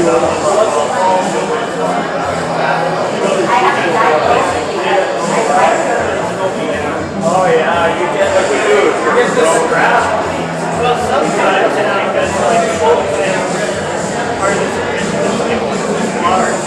Oh yeah, you get like we do. You get this scrap. Well, sometimes I think that's like part of this water.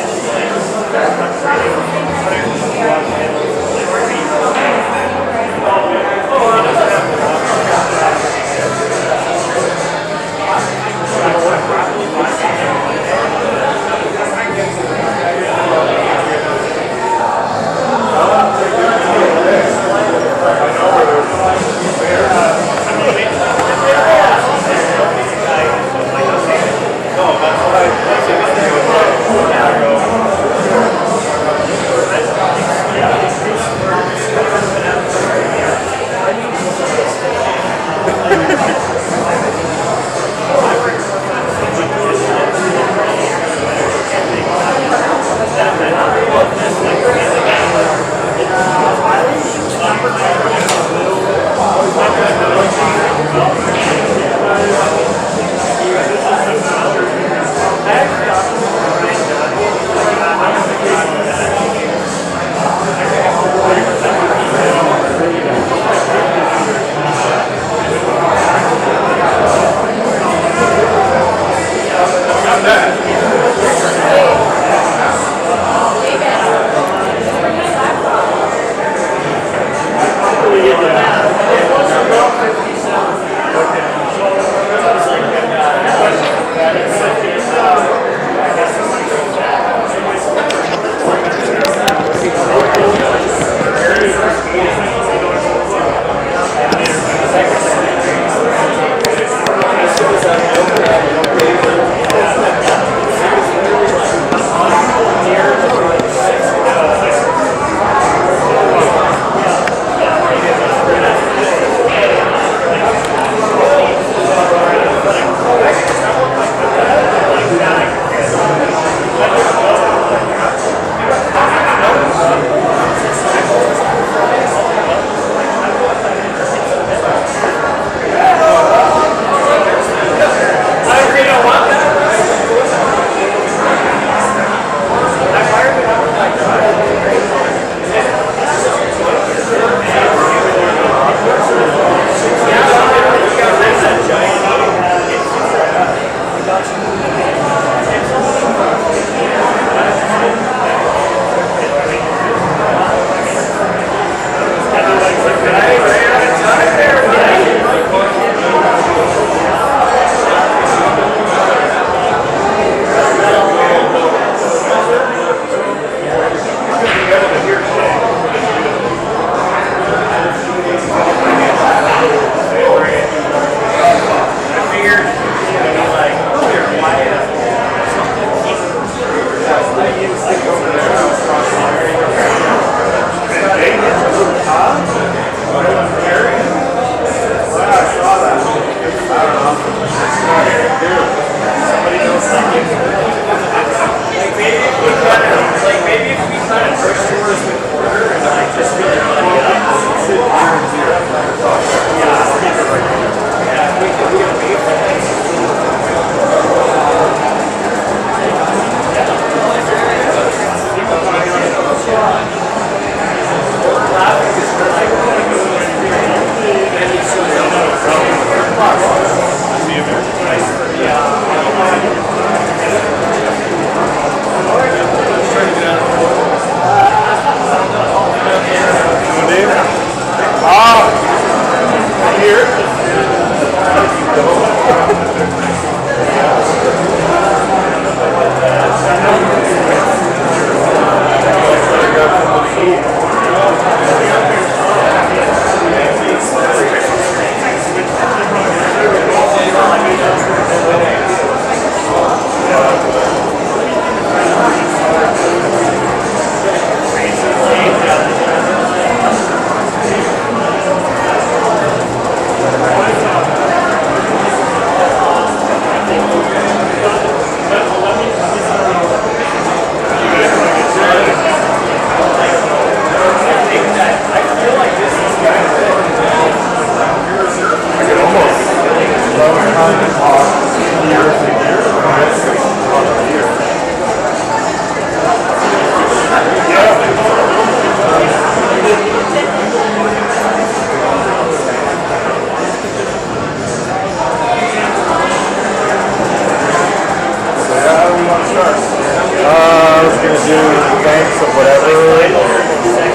I was gonna do thanks of whatever.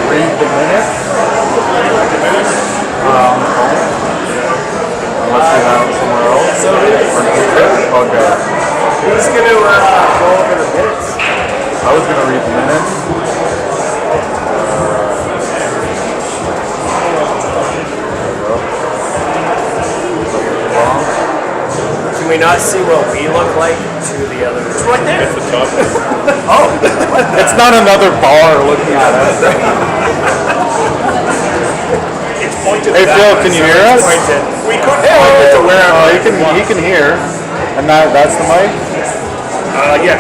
Read the minutes. Unless you have it somewhere else. So Okay. who's going to go over the minutes? I was gonna read the minutes. Can we not see what we look like to the other? It's right there. It's the top. Oh, It's not another bar looking at us. it's pointed. Hey Phil, can you hear us? We could Oh, point it to wherever. he can hear. And that's the mic? Yeah.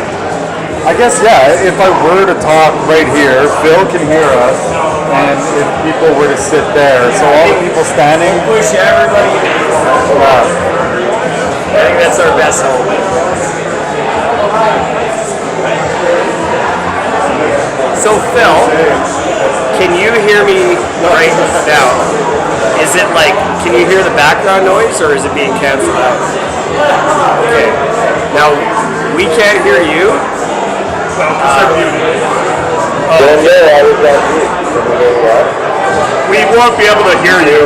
I guess, yeah, if I were to talk right here, Phil can hear us, and if people were to sit there, so all the people standing, Push everybody. I think that's our best hope. So Phil, can you hear me right now? Is it like, can you hear the background noise or is it being canceled out? Okay. Now, we can't hear you. We won't be able to hear you.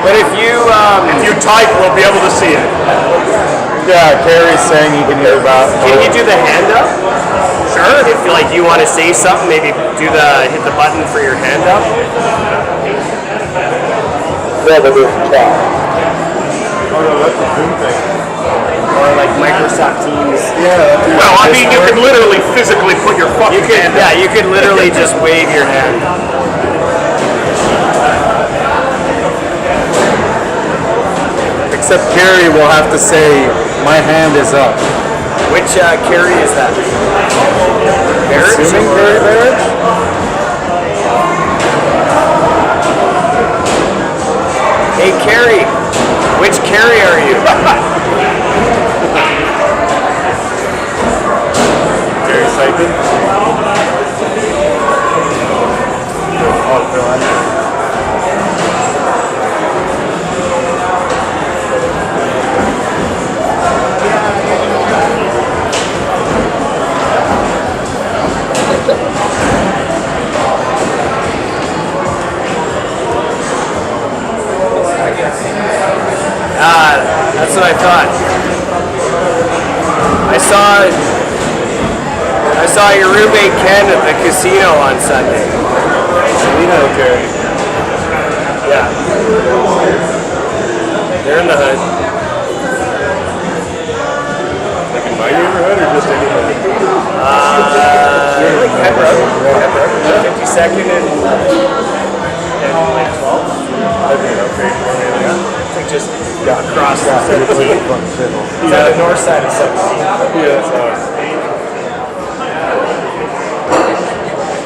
But if you type, we'll be able to see it. yeah, Carrie's saying he can hear about. Can you do the hand up? Sure. If you want to say something, maybe hit the button for your hand up. Yeah, but there's chat. Oh no, that's the Zoom thing. Or like Microsoft Teams. Yeah. Well, I mean, you can literally physically put your fucking hand Yeah, you could literally just wave your hand. Except Carrie will have to say, my hand is up. Which Carrie is that? Barrett? Assuming Carrie Barrett? Hey Carrie, which Carrie are you? Carrie Seiken? Oh, Phil, I know. That's what I thought. I saw your roommate Ken at the casino on Sunday. Selena or Carrie? Yeah. They're in the hood. Like in my neighborhood or just any hood? Like Pembroke. 52nd and like 12th. That'd be okay for me. I think just across Yeah, it's 17. like fun civil. It's on the north side of 17. Yeah,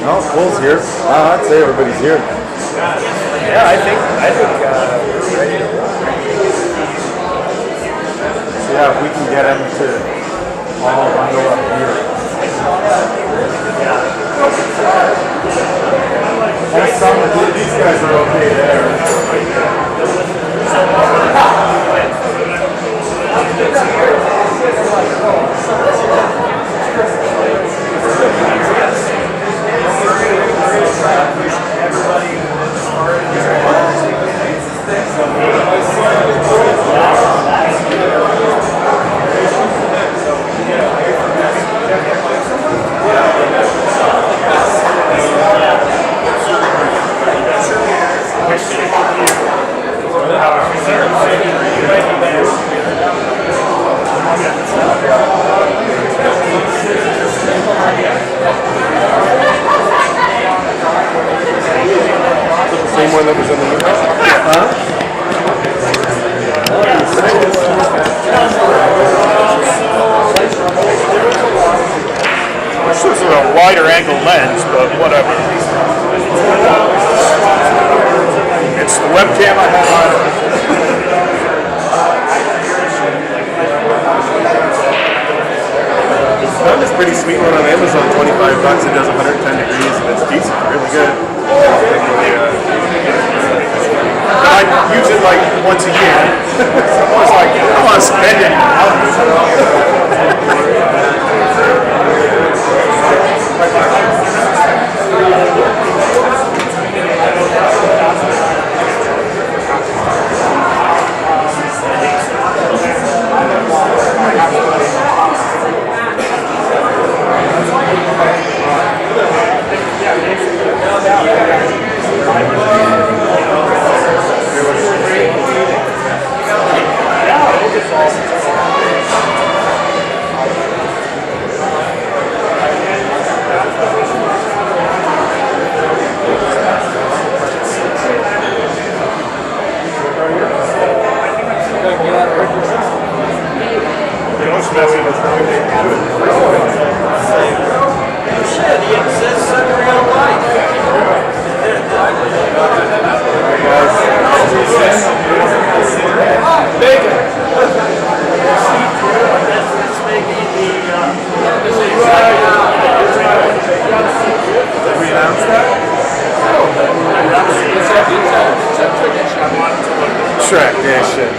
no, Cole's here. I'd say everybody's here. Yeah, I think we're ready to roll. So yeah, if we can get him to all bundle up here. And some of these guys are okay there. Same one that was in the email? Huh? This is a wider angle lens, but whatever. It's the webcam I have on. Found this pretty sweet one on Amazon, $25. It does 110 degrees and it's decent, really good. I use it like once a year. So I was like, I don't want to spend it. Tradition.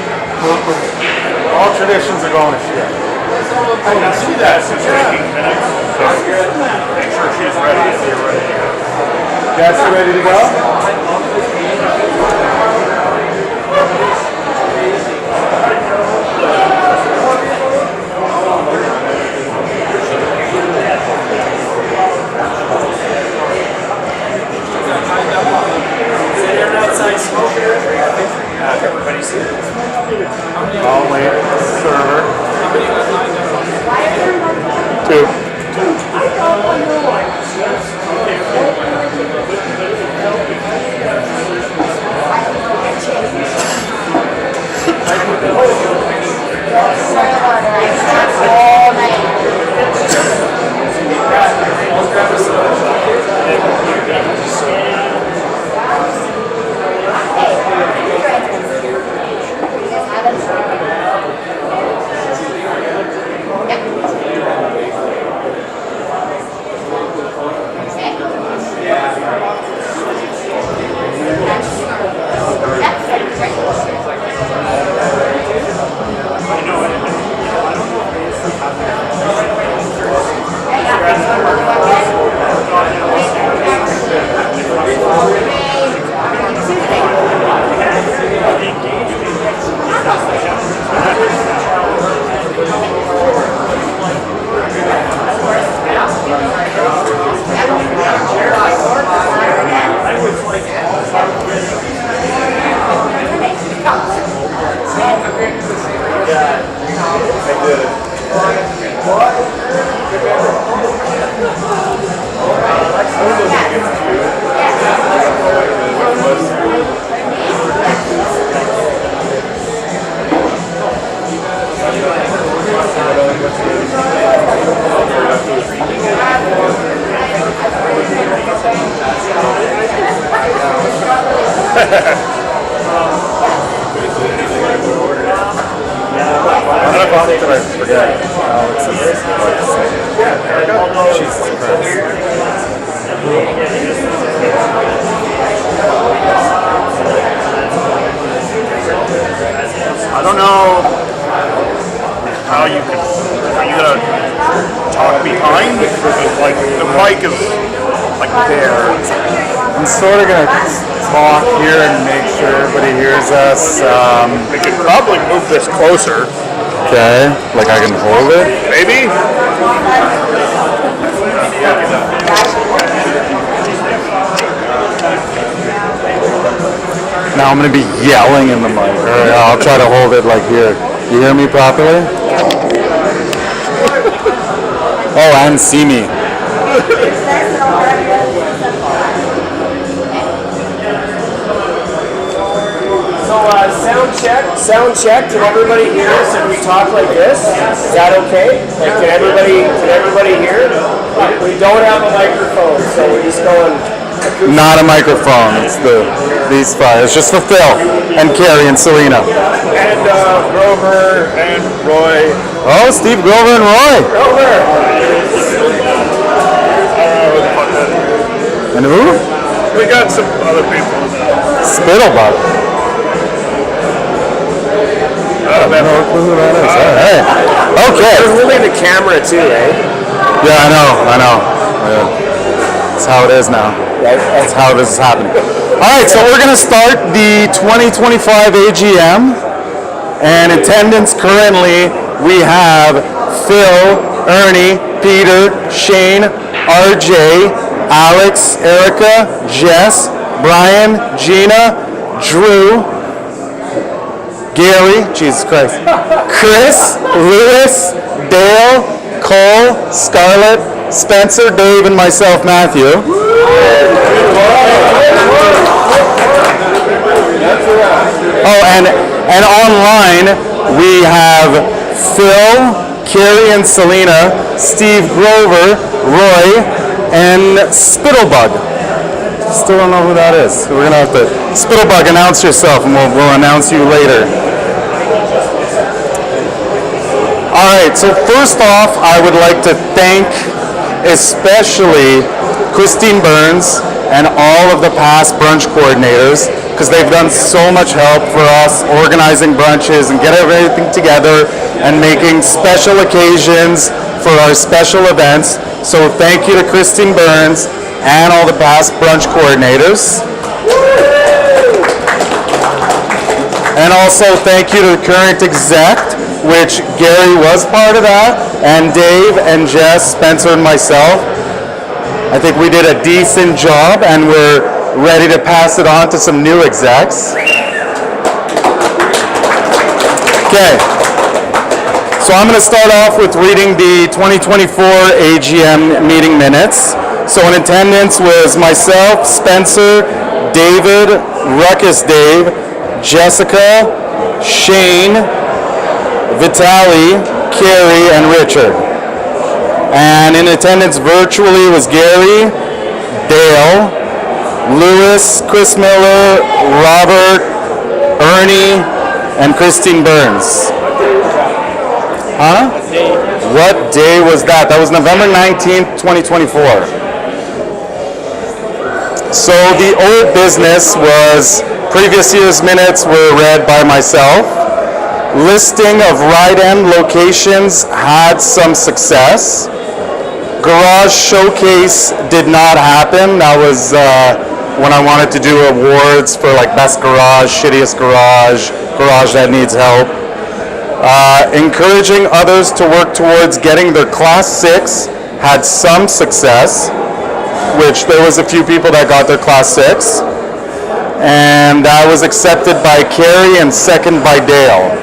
All traditions are going to shit. I can see that since making minutes. Make sure she's ready if you're ready. Guys, you ready to go? Everybody's here. I'll wait. Server. 2. I don't know how you can. Are you gonna talk behind? Like the mic is like there. I'm sort of going to talk here and make sure everybody hears us. We could probably move this closer. Okay. Like I can hold it? Maybe? Now I'm going to be yelling in the mic. Or I'll try to hold it like here. You hear me properly? Oh, and see me. Sound check. Can everybody hear us if we talk like this? Is that okay? Like, can everybody hear? We don't have a microphone, so we're just going. Not a microphone. It's these five. It's just for Phil and Carrie and Selena. And Grover and Roy. Oh, Steve, Grover, and Roy. Grover. And who? We got some other people. Spittlebug. I don't know who that is. All right. Okay. You're holding the camera too, eh? Yeah, I know. Yeah. That's how it is now. That's how this is happening. All right, so we're going to start the 2025 AGM. And attendance currently, we have Phil, Ernie, Peter, Shane, RJ, Alex, Erica, Jess, Brian, Gina, Drew, Gary, Jesus Christ, Chris, Lewis, Dale, Cole, Scarlett, Spencer, Dave, and myself, Matthew. Oh, and online we have Phil, Carrie and Selena, Steve Grover, Roy, and Spittlebug. Still don't know who that is. So we're gonna have to Spittlebug, announce yourself, and we'll announce you later. All right. So first off, I would like to thank especially Christine Burns and all of the past brunch coordinators, because they've done so much help for us organizing brunches and get everything together and making special occasions for our special events. So thank you to Christine Burns and all the past brunch coordinators. And also thank you to the current exec, which Gary was part of that, and Dave and Jess, Spencer and myself. I think we did a decent job, and we're ready to pass it on to some new execs. Okay. So I'm going to start off with reading the 2024 AGM meeting minutes. So in attendance was myself, Spencer, David, Ruckus Dave, Jessica, Shane, Vitaly, Carrie, and Richard. And in attendance virtually was Gary, Dale, Lewis, Chris Miller, Robert, Ernie, and Christine Burns. Huh? What day was that? That was November 19th, 2024. So the old business was previous year's minutes were read by myself. Listing of ride-in locations had some success. Garage showcase did not happen. That was when I wanted to do awards for like best garage, shittiest garage, garage that needs help. Encouraging others to work towards getting their Class 6 had some success, which there was a few people that got their Class 6. And that was accepted by Carrie and second by Dale.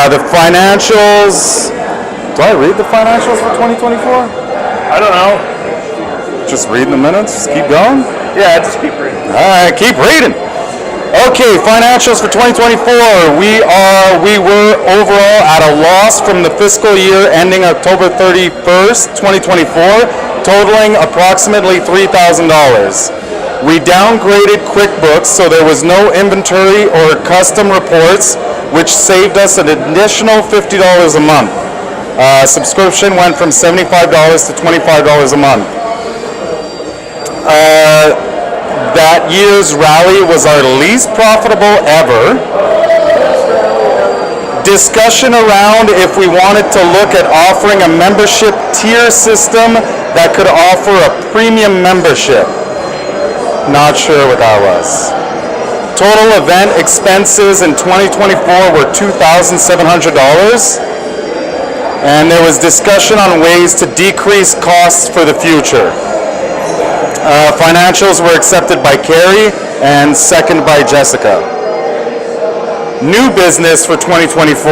The financials, do I read the financials for 2024? I don't know. Just reading the minutes, just keep going? Yeah, just keep reading. All right, keep reading. Okay, financials for 2024. We were overall at a loss from the fiscal year ending October 31st, 2024, totaling approximately $3,000. We downgraded QuickBooks, so there was no inventory or custom reports, which saved us an additional $50 a month. Subscription went from $75 to $25 a month. That year's rally was our least profitable ever. Discussion around if we wanted to look at offering a membership tier system that could offer a premium membership. Not sure what that was. Total event expenses in 2024 were $2,700. And there was discussion on ways to decrease costs for the future. Financials were accepted by Carrie and second by Jessica. New business for 2024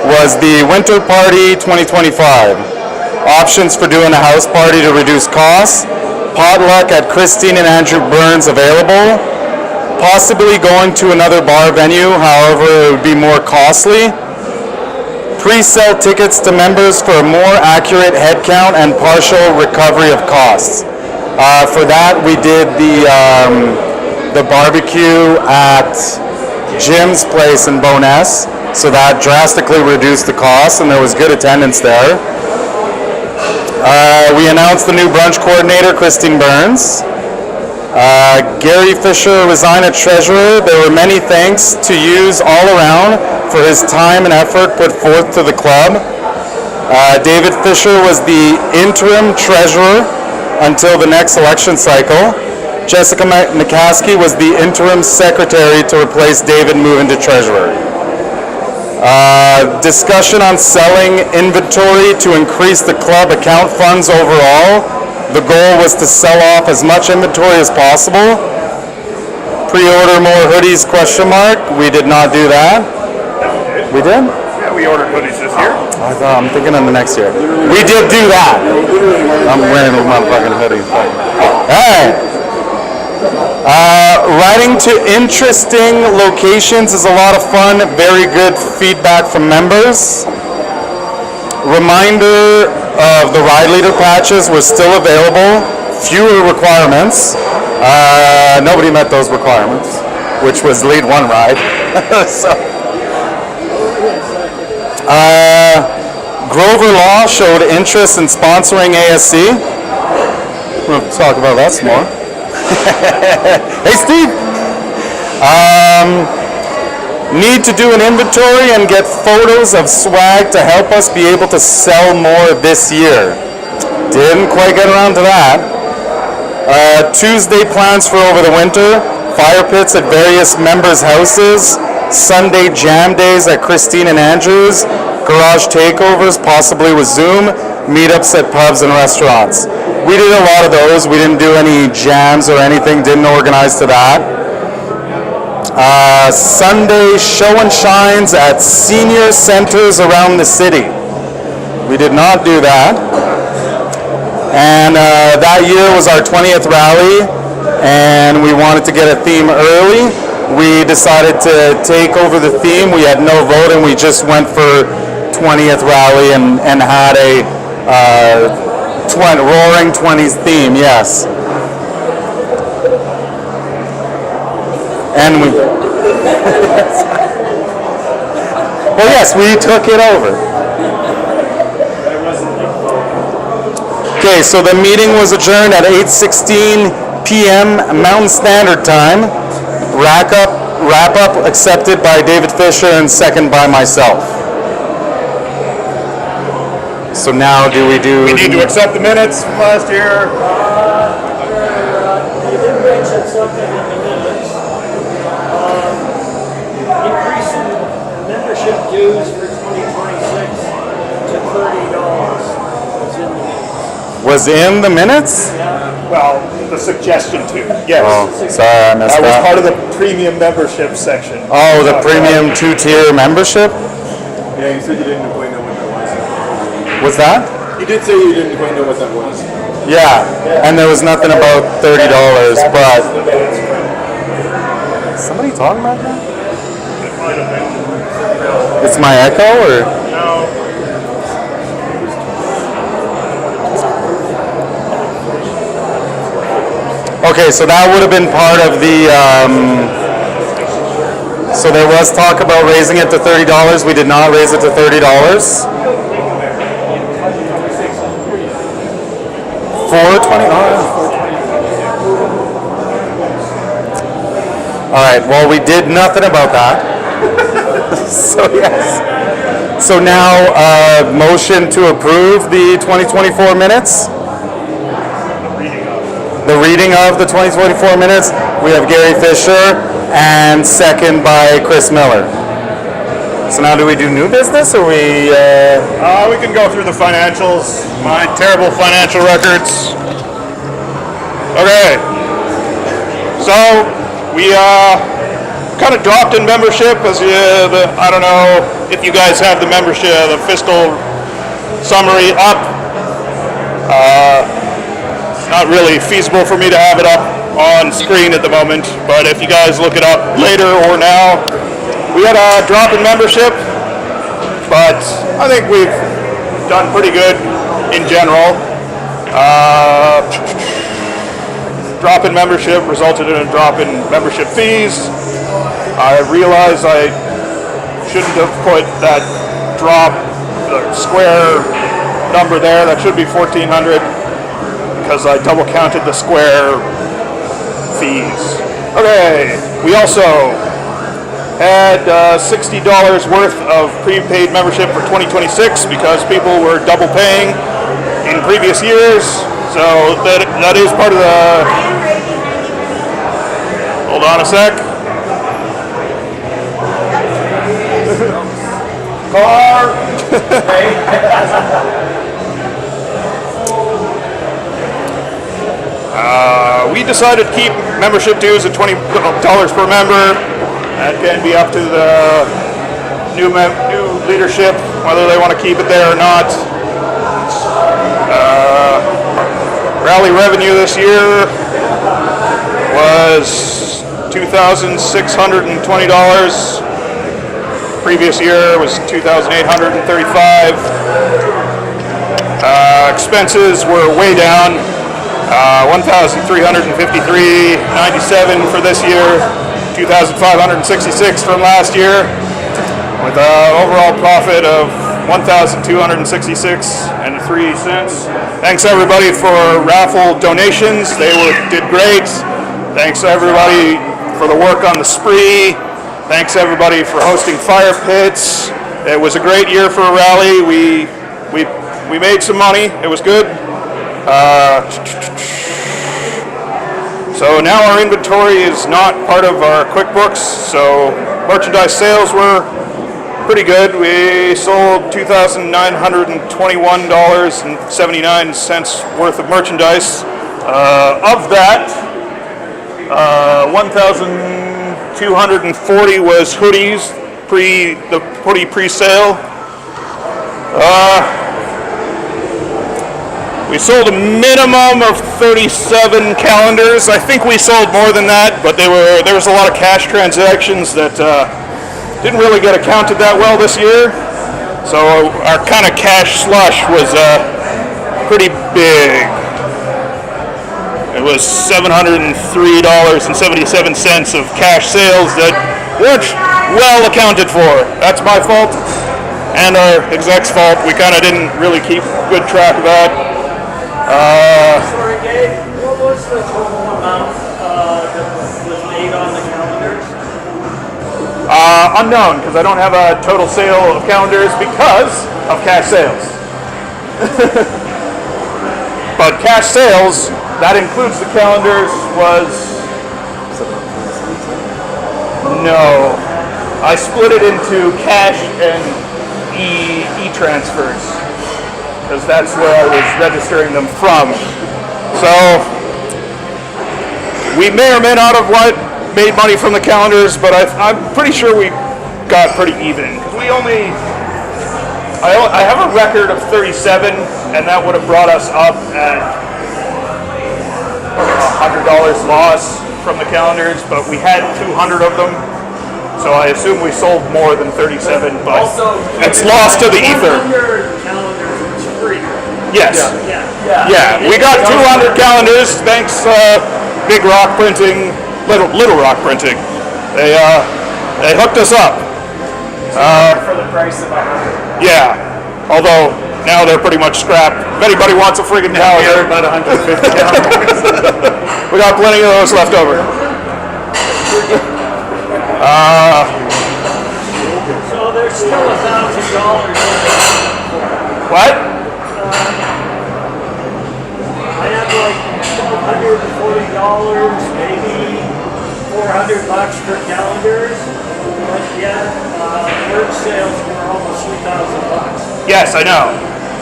was the Winter Party 2025. Options for doing a house party to reduce costs. Potluck at Christine and Andrew Burns available. Possibly going to another bar venue, however it would be more costly. Pre-sale tickets to members for a more accurate head count and partial recovery of costs. For that, we did the barbecue at Jim's place in Bowness, so that drastically reduced the cost, and there was good attendance there. We announced the new brunch coordinator, Christine Burns. Gary Fisher resigned as treasurer. There were many thanks to use all around for his time and effort put forth to the club. David Fisher was the interim treasurer until the next election cycle. Jessica McCaskey was the interim secretary to replace David moving to treasurer. Discussion on selling inventory to increase the club account funds overall. The goal was to sell off as much inventory as possible. Pre-order more hoodies, ? We did not do that. We did? Yeah, we ordered hoodies this year. I'm thinking of the next year. We did do that. I'm wearing a motherfucking hoodie. Alright. Riding to interesting locations is a lot of fun. Very good feedback from members. Reminder of the ride leader patches were still available. Fewer requirements. Nobody met those requirements, which was lead one ride. So, Grover Law showed interest in sponsoring ASC. We'll talk about that some more. Hey, Steve. Need to do an inventory and get photos of swag to help us be able to sell more this year. Didn't quite get around to that. Tuesday plans for over the winter. Fire pits at various members' houses. Sunday jam days at Christine and Andrews. Garage takeovers, possibly with Zoom. Meetups at pubs and restaurants. We did a lot of those. We didn't do any jams or anything. Didn't organize to that. Sunday show and shines at senior centers around the city. We did not do that. And that year was our 20th rally, and we wanted to get a theme early. We decided to take over the theme. We had no vote, and we just went for 20th rally and had a roaring 20s theme, yes. And we... Well, yes, we took it over. Okay, so the meeting was adjourned at 8:16 p.m. Mountain Standard Time. Wrap up accepted by David Fisher and second by myself. So now we need to accept the minutes from last year. You did mention something in the minutes. Increasing membership dues for 2026 to $30 was in the minutes. Was in the minutes? Well, the suggestion to, yes. Oh, sorry, I missed That was that. part of the premium membership section. Oh, the premium two-tier membership? Yeah, you said you didn't quite know what that was. What's that? You did say you didn't quite know what that was. Yeah, and there was nothing about $30, but... Somebody talking about that? It's my echo, or? No. Okay, so that would have been part of the, so there was talk about raising it to $30. We did not raise it to $30. $4.20. All right, well, we did nothing about that. So, yes. So now, motion to approve the 2024 minutes. The reading of the 2024 minutes, we have Gary Fisher, and second by Chris Miller. So now do we do new business, or we... We can go through the financials, my terrible financial records. Okay. So, we kind of dropped in membership, as I don't know if you guys have the membership, the fiscal summary up. Not really feasible for me to have it up on screen at the moment, but if you guys look it up later or now, we had a drop in membership, but I think we've done pretty good in general. Drop in membership resulted in a drop in membership fees. I realize I shouldn't have put that drop, the square number there. That should be 1,400. Because I double counted the square fees. Okay, we also had $60 worth of prepaid membership for 2026 because people were double paying in previous years. So that is part of the... Hold on a sec. Car! We decided to keep membership dues at $20 per member. That can be up to the new leadership, whether they want to keep it there or not. Rally revenue this year was $2,620. Previous year was $2,835. expenses were way down. 1,353.97 for this year, 2,566 from last year, with an overall profit of 1,266.03. Thanks everybody for raffle donations. They did great. Thanks everybody for the work on the spree. Thanks everybody for hosting fire pits. It was a great year for a rally. We made some money. It was good. So now our inventory is not part of our QuickBooks. So merchandise sales were pretty good. We sold $2,921.79 worth of merchandise. Of that, 1,240 was hoodies, the hoodie pre-sale. We sold a minimum of 37 calendars. I think we sold more than that, but there was a lot of cash transactions that didn't really get accounted that well this year. So our kind of cash slush was pretty big. It was $703.77 of cash sales that weren't well accounted for. That's my fault and our exec's fault. We kind of didn't really keep good track of that. Sorry, Gabe, what was the total amount that was made on the calendars? Unknown, because I don't have a total sale of calendars because of cash sales. But cash sales, that includes the calendars, was... No. I split it into cash and e-transfers, because that's where I was registering them from. So we may or may not have made money from the calendars, but I'm pretty sure we got pretty even. I have a record of 37, and that would have brought us up at $100 loss from the calendars, but we had 200 of them. So I assume we sold more than 37, but also, it's lost to the ether. Calendars was free. Yes. Yeah. We got 200 calendars. Thanks, Big Rock Printing, Little Rock Printing. They hooked us up. For the price of 100. Yeah. Although now they're pretty much scrapped. If anybody wants a friggin' calendar, About 150 calendars. we got plenty of those left over. So there's still $1,000. What? I have like $140, maybe $400 for calendars, but yet merch sales were almost $3,000. Yes, I know.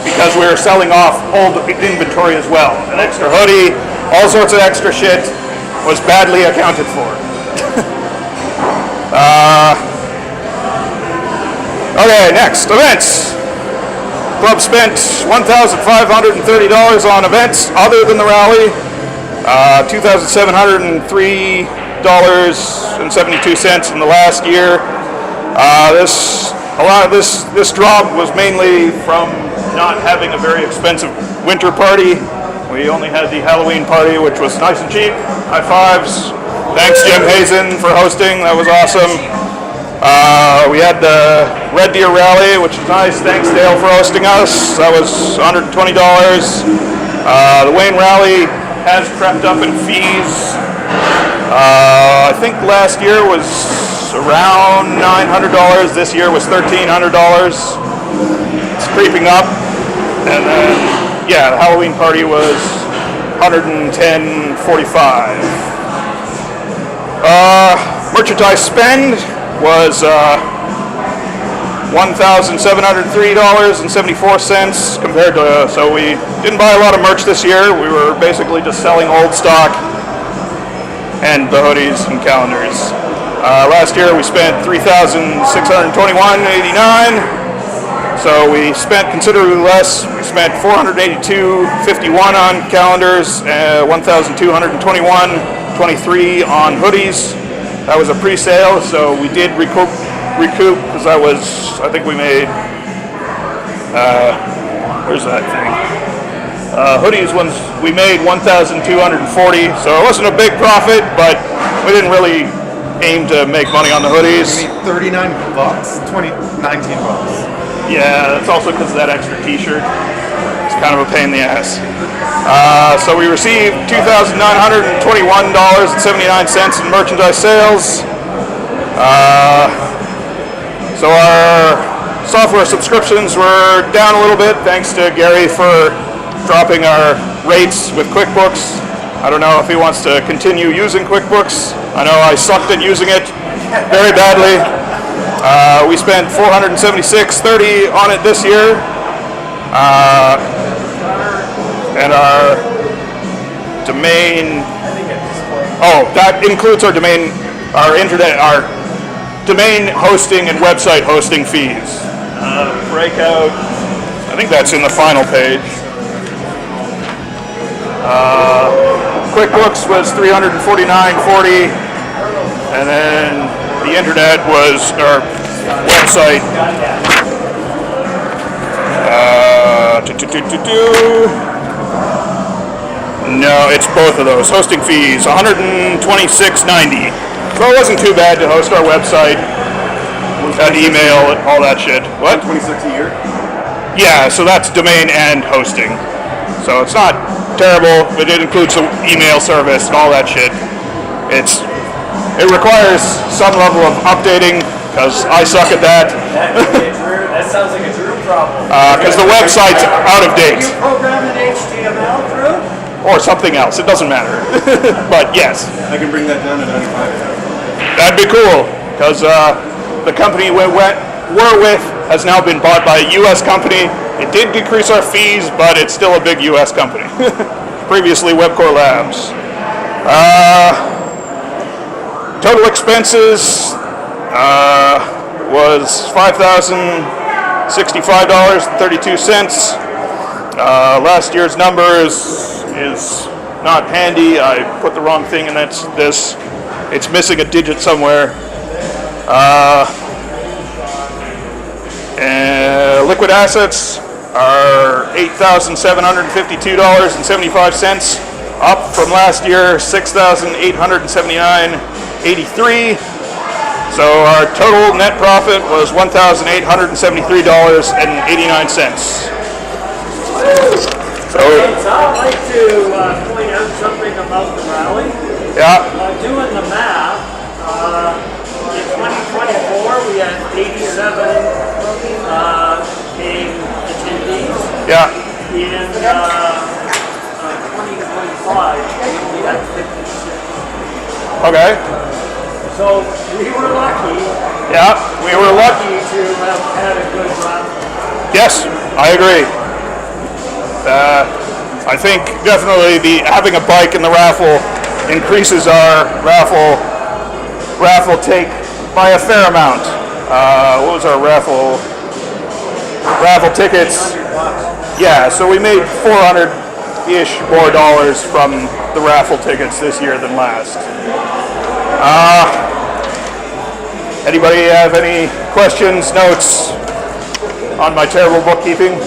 Because we were selling off old inventory as well. An extra hoodie, all sorts of extra shit was badly accounted for. Okay, next, events. Club spent $1,530 on events other than the rally. $2,703.72 in the last year. A lot of this drop was mainly from not having a very expensive winter party. We only had the Halloween party, which was nice and cheap. High fives. Thanks, Jim Hazen, for hosting. That was awesome. We had the Red Deer Rally, which was nice. Thanks, Dale, for hosting us. That was $120. The Wayne Rally has crept up in fees. I think last year was around $900. This year was $1,300. It's creeping up. And then, yeah, the Halloween party was $110.45. Merchandise spend was $1,703.74 compared to, so we didn't buy a lot of merch this year. We were basically just selling old stock and the hoodies and calendars. Last year we spent $3,621.89, so we spent considerably less. We spent $482.51 on calendars, $1,221.23 on hoodies. That was a pre-sale, so we did recoup because I think we made, where's that thing? Hoodies ones we made 1,240, so it wasn't a big profit, but we didn't really aim to make money on the hoodies. You made $39, 19 bucks. Yeah, that's also because of that extra t-shirt. It's kind of a pain in the ass. So we received $2,921.79 in merchandise sales. So our software subscriptions were down a little bit, thanks to Gary for dropping our rates with QuickBooks. I don't know if he wants to continue using QuickBooks. I know I sucked at using it very badly. We spent $476.30 on it this year. And our domain, that includes our domain, our domain hosting and website hosting fees. Breakout, I think that's in the final page. QuickBooks was $349.40, and then the internet was our website. No, it's both of those. Hosting fees, $126.90. So it wasn't too bad to host our website, email, all that shit. What? 26 a year? Yeah, so that's domain and hosting. So it's not terrible, but it includes the email service and all that shit. It requires some level of updating, because I suck at that. That sounds like a Drew problem. Because the website's out of date. You program an HTML, Drew? Or something else, it doesn't matter. But yes. I can bring that down to 95. That'd be cool, because the company we're with has now been bought by a U.S. company. It did decrease our fees, but it's still a big U.S. company. Previously Webcore Labs. Total expenses was $5,065.32. Last year's numbers is not handy. I put the wrong thing in this. It's missing a digit somewhere. And liquid assets are $8,752.75, up from last year $6,879.83. So our total net profit was $1,873.89. So I'd like to point out something about the rally. yeah, Doing the math, in 2024 we had 87 paying attendees. yeah, In 2025 we had 56. okay, So we were lucky yeah, we were lucky. to have had a good run. Yes, I agree. I think definitely having a bike in the raffle increases our raffle take by a fair amount. What was our raffle tickets? Yeah, so we made $400-ish more dollars from the raffle tickets this year than last. Anybody have any questions, notes on my terrible bookkeeping?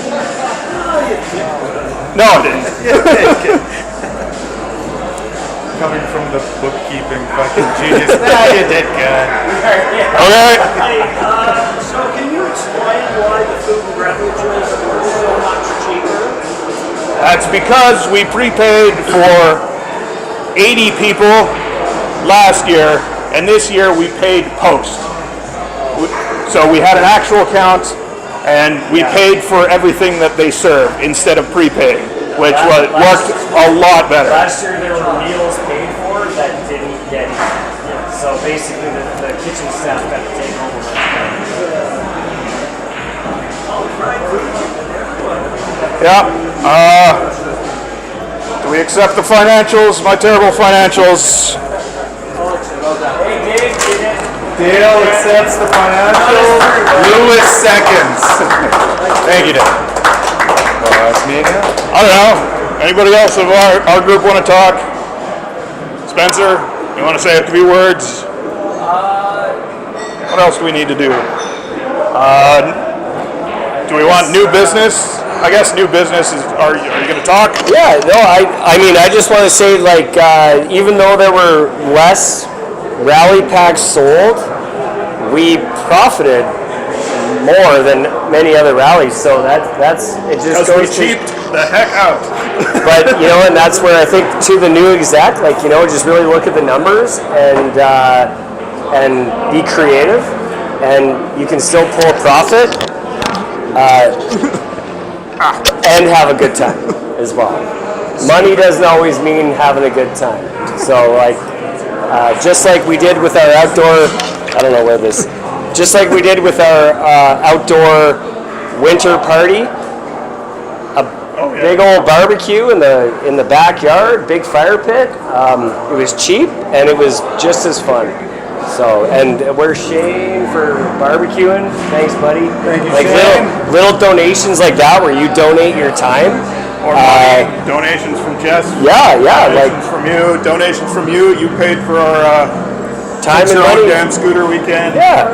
No, I didn't. Coming from the bookkeeping fucking genius. Nah, you did good. Okay. Hey, so can you explain why the food and beverages were so much cheaper? That's because we prepaid for 80 people last year, and this year we paid post. So we had an actual count, and we paid for everything that they served instead of prepaying, which worked a lot better. Last year there were meals paid for that didn't get eaten. So basically the kitchen staff got to take over. Yeah. Do we accept the financials? My terrible financials. Hey Dave, did it? Dale accepts the financials. Lewis seconds. Thank you, Dale. That's me again. I don't know. Anybody else of our group want to talk? Spencer, you want to say a few words? What else do we need to do? Do we want new business? I guess new business is. Are you going to talk? Yeah, no, I mean, I just want to say, like, even though there were less rally packs sold, we profited more than many other rallies. So that's it. Just Because we goes cheaped the heck out. But you know, and that's where I think to the new exec, like, you know, just really look at the numbers and be creative, and you can still pull a profit and have a good time as well. Money doesn't always mean having a good time. So like, just like we did with our outdoor, I don't know where this, just like we did with our outdoor winter party. Big old barbecue in the backyard, big fire pit. It was cheap and it was just as fun. So, and we're Shane for barbecuing. Thanks, buddy. Thank you, like Shane. little donations like that where you donate your time. Or money, donations from Jess. Yeah, Donations from you. Donations from you. You paid for our time and our own money. damn scooter weekend. Yeah,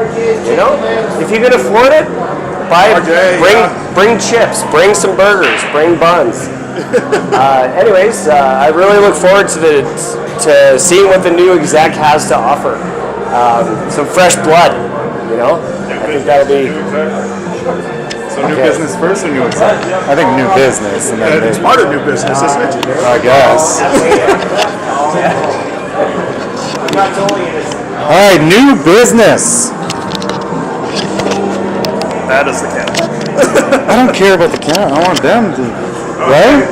you know, if you can afford it, buy it. Bring chips, bring some burgers, bring buns. Anyways, I really look forward to seeing what the new exec has to offer. Some fresh blood, you know. I think that'll be. So new business first or new exec? I think new business. And then It's part of new business, isn't it? I guess. All right, new business. That is the cat. I don't care about the cat. I want them to, right?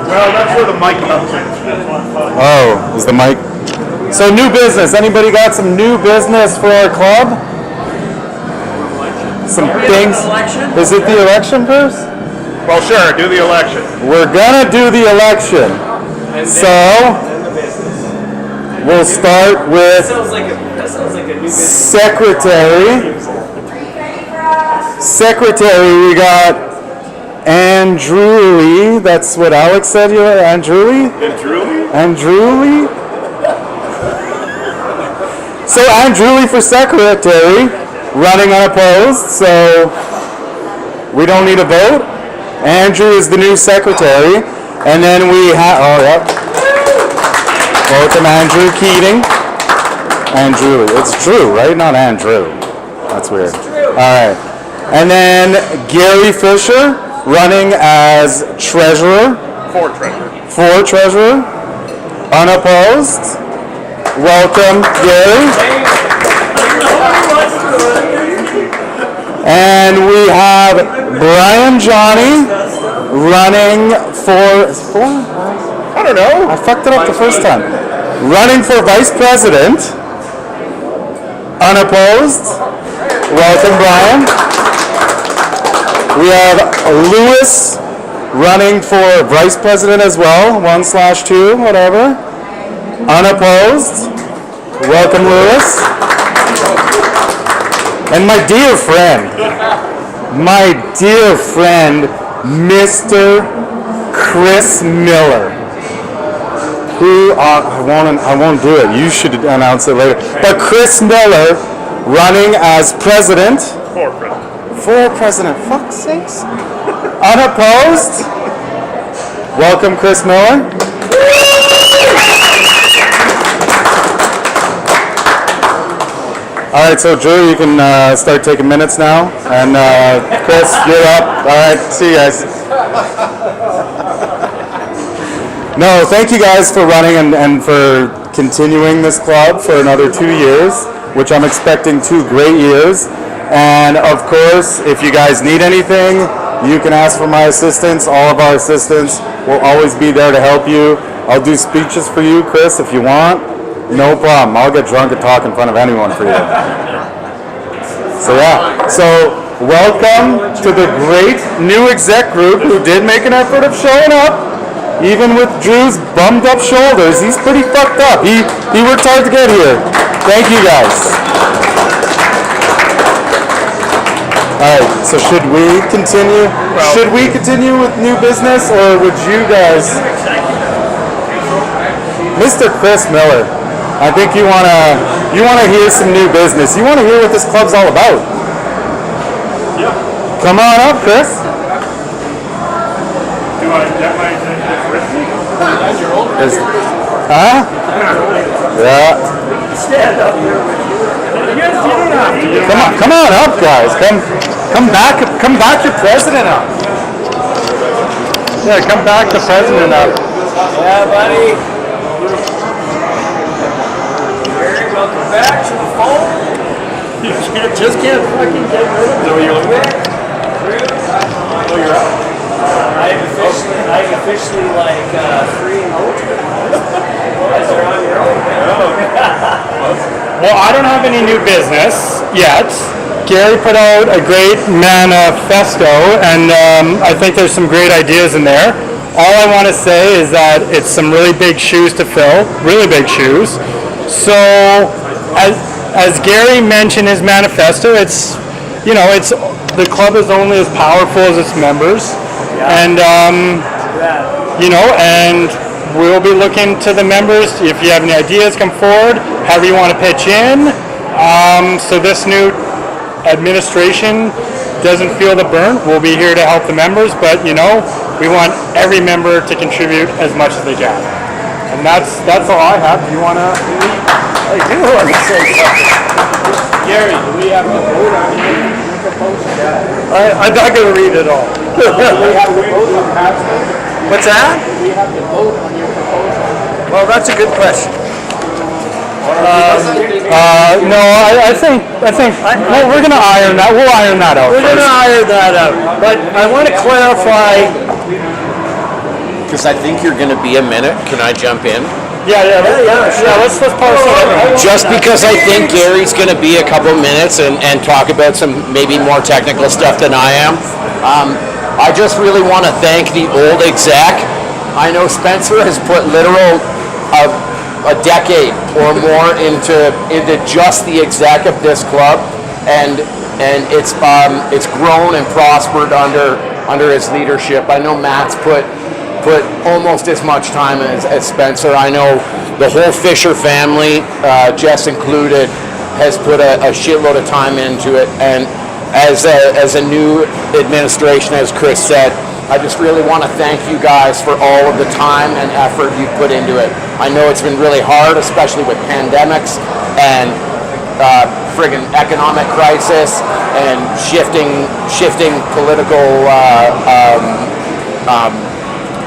Well, that's where the mic comes in. Oh, is the mic? So new business. Anybody got some new business for our club? Some things. Is it the election first? Well, sure, do the election. We're gonna do the election. So we'll start with That sounds like a new business. secretary. Secretary, we got Andrew. That's what Alex said. You are Andrew. Andrew. So Andrew for secretary, running unopposed. So we don't need a vote. Andrew is the new secretary, and then we have. Oh, yep. Welcome, Andrew Keating. Andrew. It's Drew, right? Not Andrew. That's weird. All right. And then Gary Fisher, running as treasurer. For treasurer. Unopposed. Welcome, Gary. And we have Brian Johnny running for. I don't know. I fucked it up the first time. Running for vice president. Unopposed. Welcome, Brian. We have Lewis running for vice president as well, 1/2, whatever. Unopposed. Welcome, Lewis. And my dear friend, Mr. Chris Miller, who I won't do it. You should announce it later. But Chris Miller running as president. For president. Fuck's sakes. Unopposed. Welcome, Chris Miller. All right, so Drew, you can start taking minutes now. And Chris, you're up. All right, see you guys. No, thank you guys for running and for continuing this club for another 2 years, which I'm expecting 2 great years. And of course, if you guys need anything, you can ask for my assistance. All of our assistants will always be there to help you. I'll do speeches for you, Chris, if you want. No problem. I'll get drunk and talk in front of anyone for you. So yeah. So welcome to the great new exec group who did make an effort of showing up. Even with Drew's bummed up shoulders, he's pretty fucked up. He worked hard to get here. Thank you guys. All right, so should we continue? Should we continue with new business, or would you guys? Mr. Chris Miller, I think you wanna hear some new business. You wanna hear what this club's all about. Yeah. Come on up, Chris. Huh? Yeah. Come on up, guys. Come back your president up. Yeah, come back the president up. Yeah, buddy. Gary, welcome back to the phone. You can't fucking get rid of it. So you're looking at? Oh, you're out. I'm officially like free and open. You guys are on your own, man. Well, I don't have any new business yet. Gary put out a great manifesto, and I think there's some great ideas in there. All I want to say is that it's some really big shoes to fill, really big shoes. So, as Gary mentioned in his manifesto, it's the club is only as powerful as its members, and and we'll be looking to the members. If you have any ideas, come forward. However you want to pitch in. So this new administration doesn't feel the burn. We'll be here to help the members, but we want every member to contribute as much as they can. And that's all I have. Do you want to? I do want to say something. Gary, do we have to vote on your proposal? I'm not going to read it all. Do we have to vote on Pastor? What's that? Do we have to vote on your proposal? Well, that's a good question. No, I think we're going to iron that. We'll iron that out. We're going to iron that out. But I want to clarify. Because I think you're going to be a minute. Can I jump in? Yeah. Let's parse it. Just because I think Gary's going to be a couple minutes and talk about some maybe more technical stuff than I am. I just really want to thank the old exec. I know Spencer has put literal a decade or more into just the exec of this club, and it's grown and prospered under his leadership. I know Matt's put almost as much time as Spencer. I know the whole Fisher family, Jess included, has put a shitload of time into it. And as a new administration, as Chris said, I just really want to thank you guys for all of the time and effort you've put into it. I know it's been really hard, especially with pandemics and friggin' economic crisis and shifting political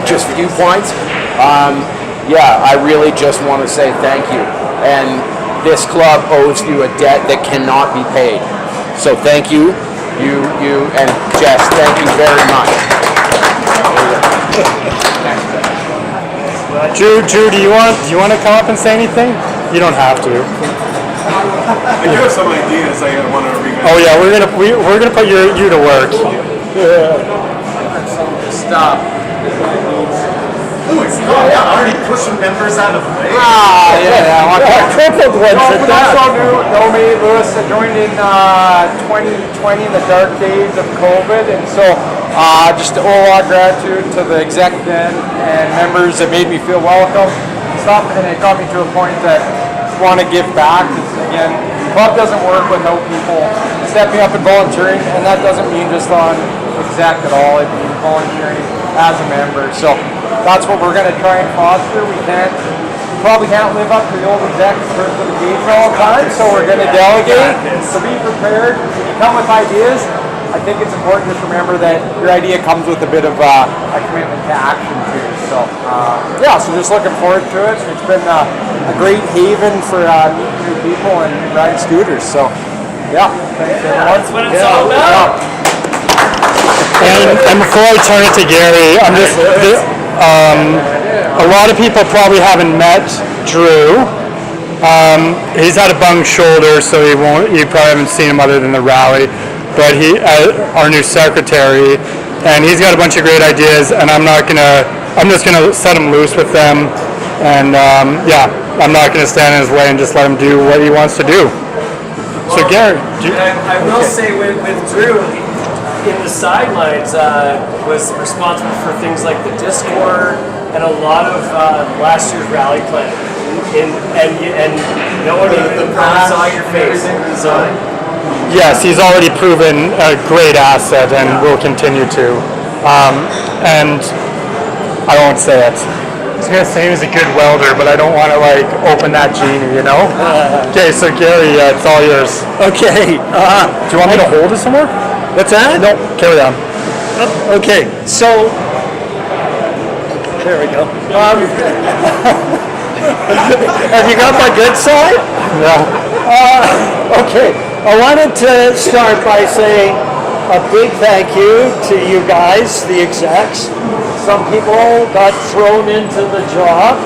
just viewpoints. I really just want to say thank you. And this club owes you a debt that cannot be paid. So thank you, you and Jess. Thank you very much. Drew, do you want to come up and say anything? You don't have to. I do have some ideas I want to remake. Oh yeah, we're gonna put you to work. Stop. Already pushing members out of the way. I want tripled ones at We that. also know me, Lewis, that joined in 2020 in the dark days of COVID, and so just a whole lot of gratitude to the exec then and members that made me feel welcome and stuff, and it got me to a point that I want to give back. Again, the club doesn't work without people stepping up and volunteering, and that doesn't mean just on exec at all. It means volunteering as a member. So that's what we're going to try and foster. We probably can't live up to the old exec in terms of engagement all the time, so we're going to delegate. So be prepared. When you come with ideas, I think it's important to remember that your idea comes with a bit of a commitment to action too. So so just looking forward to it. It's been a great haven for meeting new people and riding scooters. So thanks everyone. That's what it's all about. And before I turn it to Gary, I'm just a lot of people probably haven't met Drew. He's had a bung shoulder, so you probably haven't seen him other than the rally. But he, our new secretary, and he's got a bunch of great ideas, and I'm just gonna set him loose with them, and I'm not gonna stand in his way and just let him do what he wants to do. So Gary, I will say with Drew, in the sidelines, was responsible for things like the Discord and a lot of last year's rally planning. And no one even saw your face. So. yes, he's already proven a great asset and will continue to. And I won't say it. I was gonna say he was a good welder, but I don't want to like open that genie, you know? Okay, so Gary, it's all yours. Okay. Do you want me to hold it somewhere? What's that? No, carry on. Okay. So there we go. Have you got my good side? Yeah. Okay. I wanted to start by saying a big thank you to you guys, the execs. Some people got thrown into the job,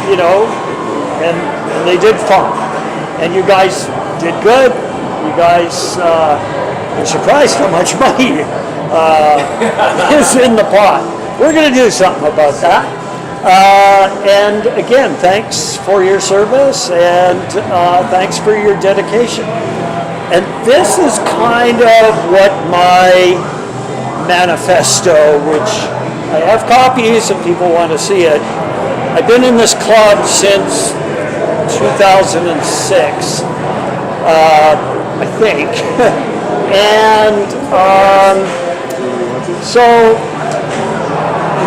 you know, and they did fine. And you guys did good. You guys, I'm surprised how much money is in the pot. We're going to do something about that. And again, thanks for your service and thanks for your dedication. And this is kind of what my manifesto, which I have copies if people want to see it. I've been in this club since 2006, I think. And so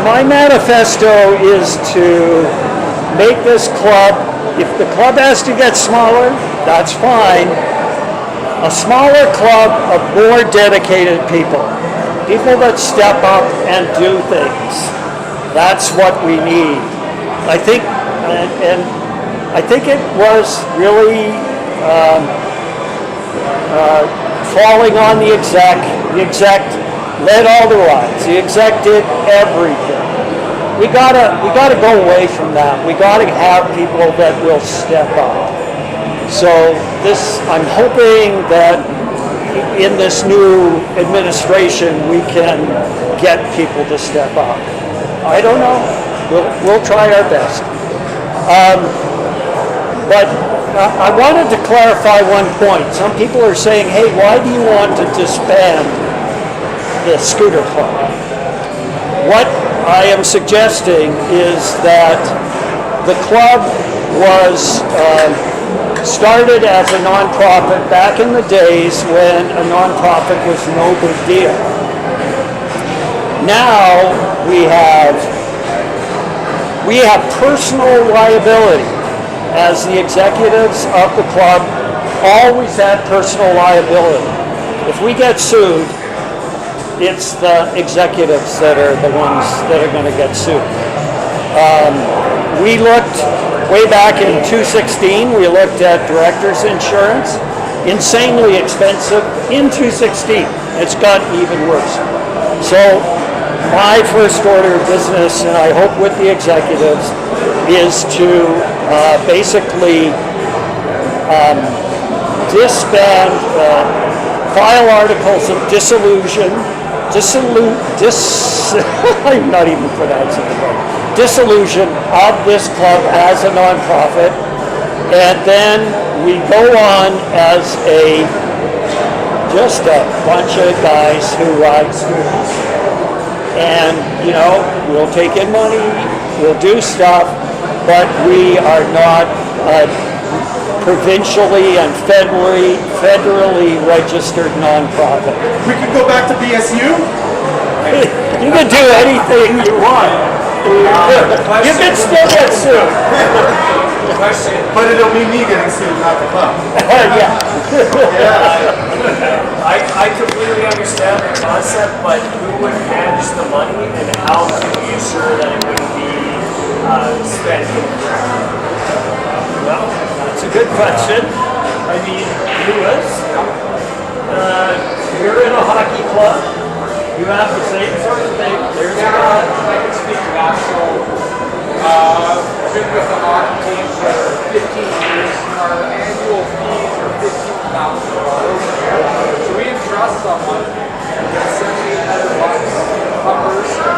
my manifesto is to make this club, if the club has to get smaller, that's fine. A smaller club of more dedicated people. People that step up and do things. That's what we need. I think, and I think it was really falling on the exec. The exec led all the rides. The exec did everything. We gotta go away from that. We gotta have people that will step up. So this, I'm hoping that in this new administration, we can get people to step up. I don't know. We'll try our best. But I wanted to clarify one point. Some people are saying, hey, why do you want to disband the scooter club? What I am suggesting is that the club was started as a nonprofit back in the days when a nonprofit was no big deal. Now we have personal liability. As the executives of the club always had personal liability. If we get sued, it's the executives that are the ones that are going to get sued. We looked way back in 2016, we looked at director's insurance, insanely expensive in 2016. It's gotten even worse. So my first order of business, and I hope with the executives, is to basically disband, file articles of I'm not even pronouncing it right. Dissolution of this club as a nonprofit, and then we go on as just a bunch of guys who ride scooters. And, you know, we'll take in money, we'll do stuff, but we are not a provincially and federally registered nonprofit. We could go back to BSU? You can do anything you want. You can still get sued. But it'll be me getting sued, not the club. Yeah. I completely understand the concept, but who would manage the money and how to be sure that it wouldn't be spent incorrectly? Well, that's a good question. I mean, Lewis, you're in a hockey club. You have the same sort of thing. There's a guy. I can speak to that. So, I've been with the hockey team for 15 years. Our annual fees are $15,000. So we entrust someone with $7,800 a person.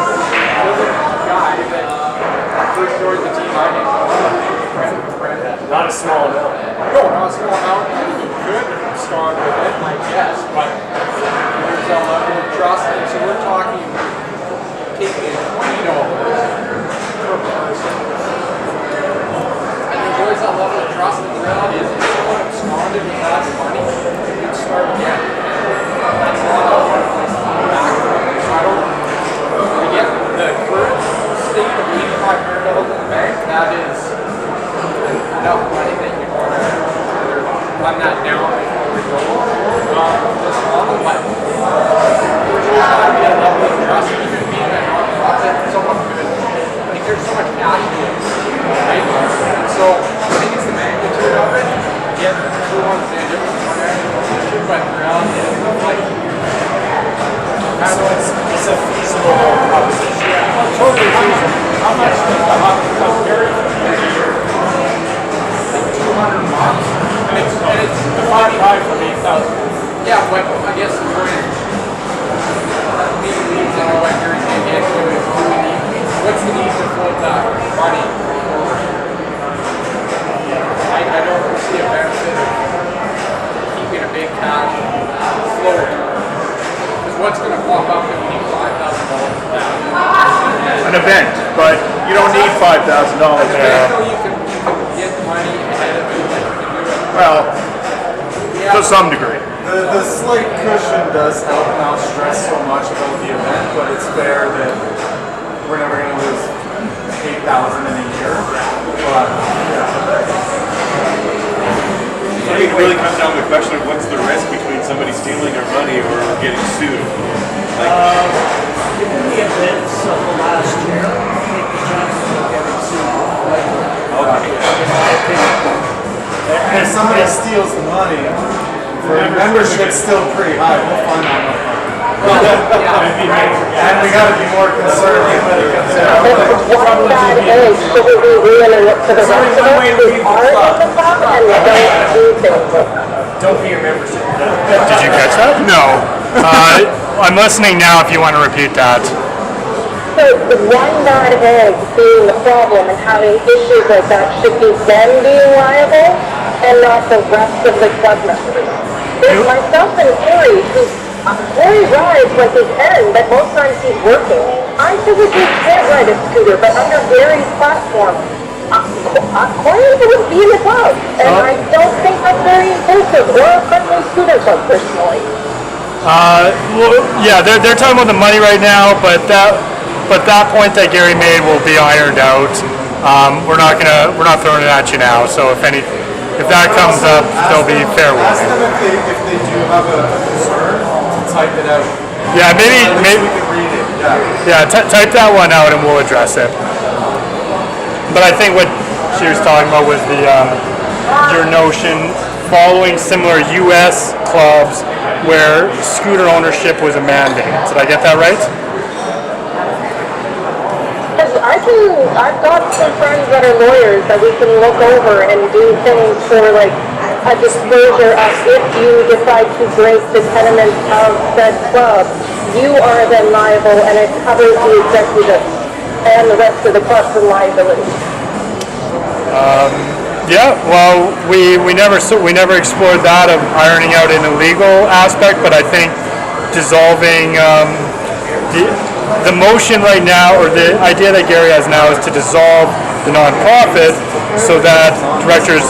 Another guy that first joined the team, I didn't know. Not a small amount. No, not a small amount. You could start with it, I guess, but there's a level of trust, and so we're talking taking $20 per person. And there's always that level of trust, and the reality is if someone absconded with that money, you'd start again. That's not a hard place to come back from. So I don't, again, the it's the far cry from 8,000. Yeah, but I guess the point is, that means that all like you're getting into is what's the need to float that money forward? I don't see a benefit of keeping a big cash float. Because what's going to pop up if you need $5,000 for that? An event, but you don't need $5,000 there. You can get money ahead of it, like you can do it. Well, to some degree. The slight cushion does help not stress so much about the event, but it's fair that we're never going to lose 8,000 in a year. But I think it really comes down to the question of what's the risk between somebody stealing our money or getting sued. Given the events of the last year, I think the chances of getting sued are likely. In my opinion. and if somebody steals the money, the membership's still pretty high. We'll find out. And we got to be more conservative when it comes down. What that is, should we be really look for the rest of us who are in the club and don't do things? Don't be your membership. Did you catch that? No. I'm listening now if you want to repeat that. So the one bad egg being the problem and having issues like that should be them being liable and not the rest of the club members. There's myself and Corey, Corey rides like he can, but most times he's working. I physically can't ride a scooter, but under Gary's platform, Corey wouldn't be in the club. And I don't think that's very inclusive or a friendly scooter club personally. Well, yeah, they're talking about the money right now, but that point that Gary made will be ironed out. We're not throwing it at you now. So if that comes up, there'll be fair Ask warning. them if they do have a concern to type it out. Yeah, maybe We can read it. Yeah. type that one out and we'll address it. But I think what she was talking about was your notion following similar U.S. clubs where scooter ownership was a mandate. Did I get that right? I've got some friends that are lawyers that we can look over and do things for like a disclosure of if you decide to break the tenements of said club, you are then liable and it covers the executives and the rest of the club from liability. Yeah, well, we never explored that of ironing out an illegal aspect, but I think dissolving the motion right now, or the idea that Gary has now, is to dissolve the nonprofit so that directors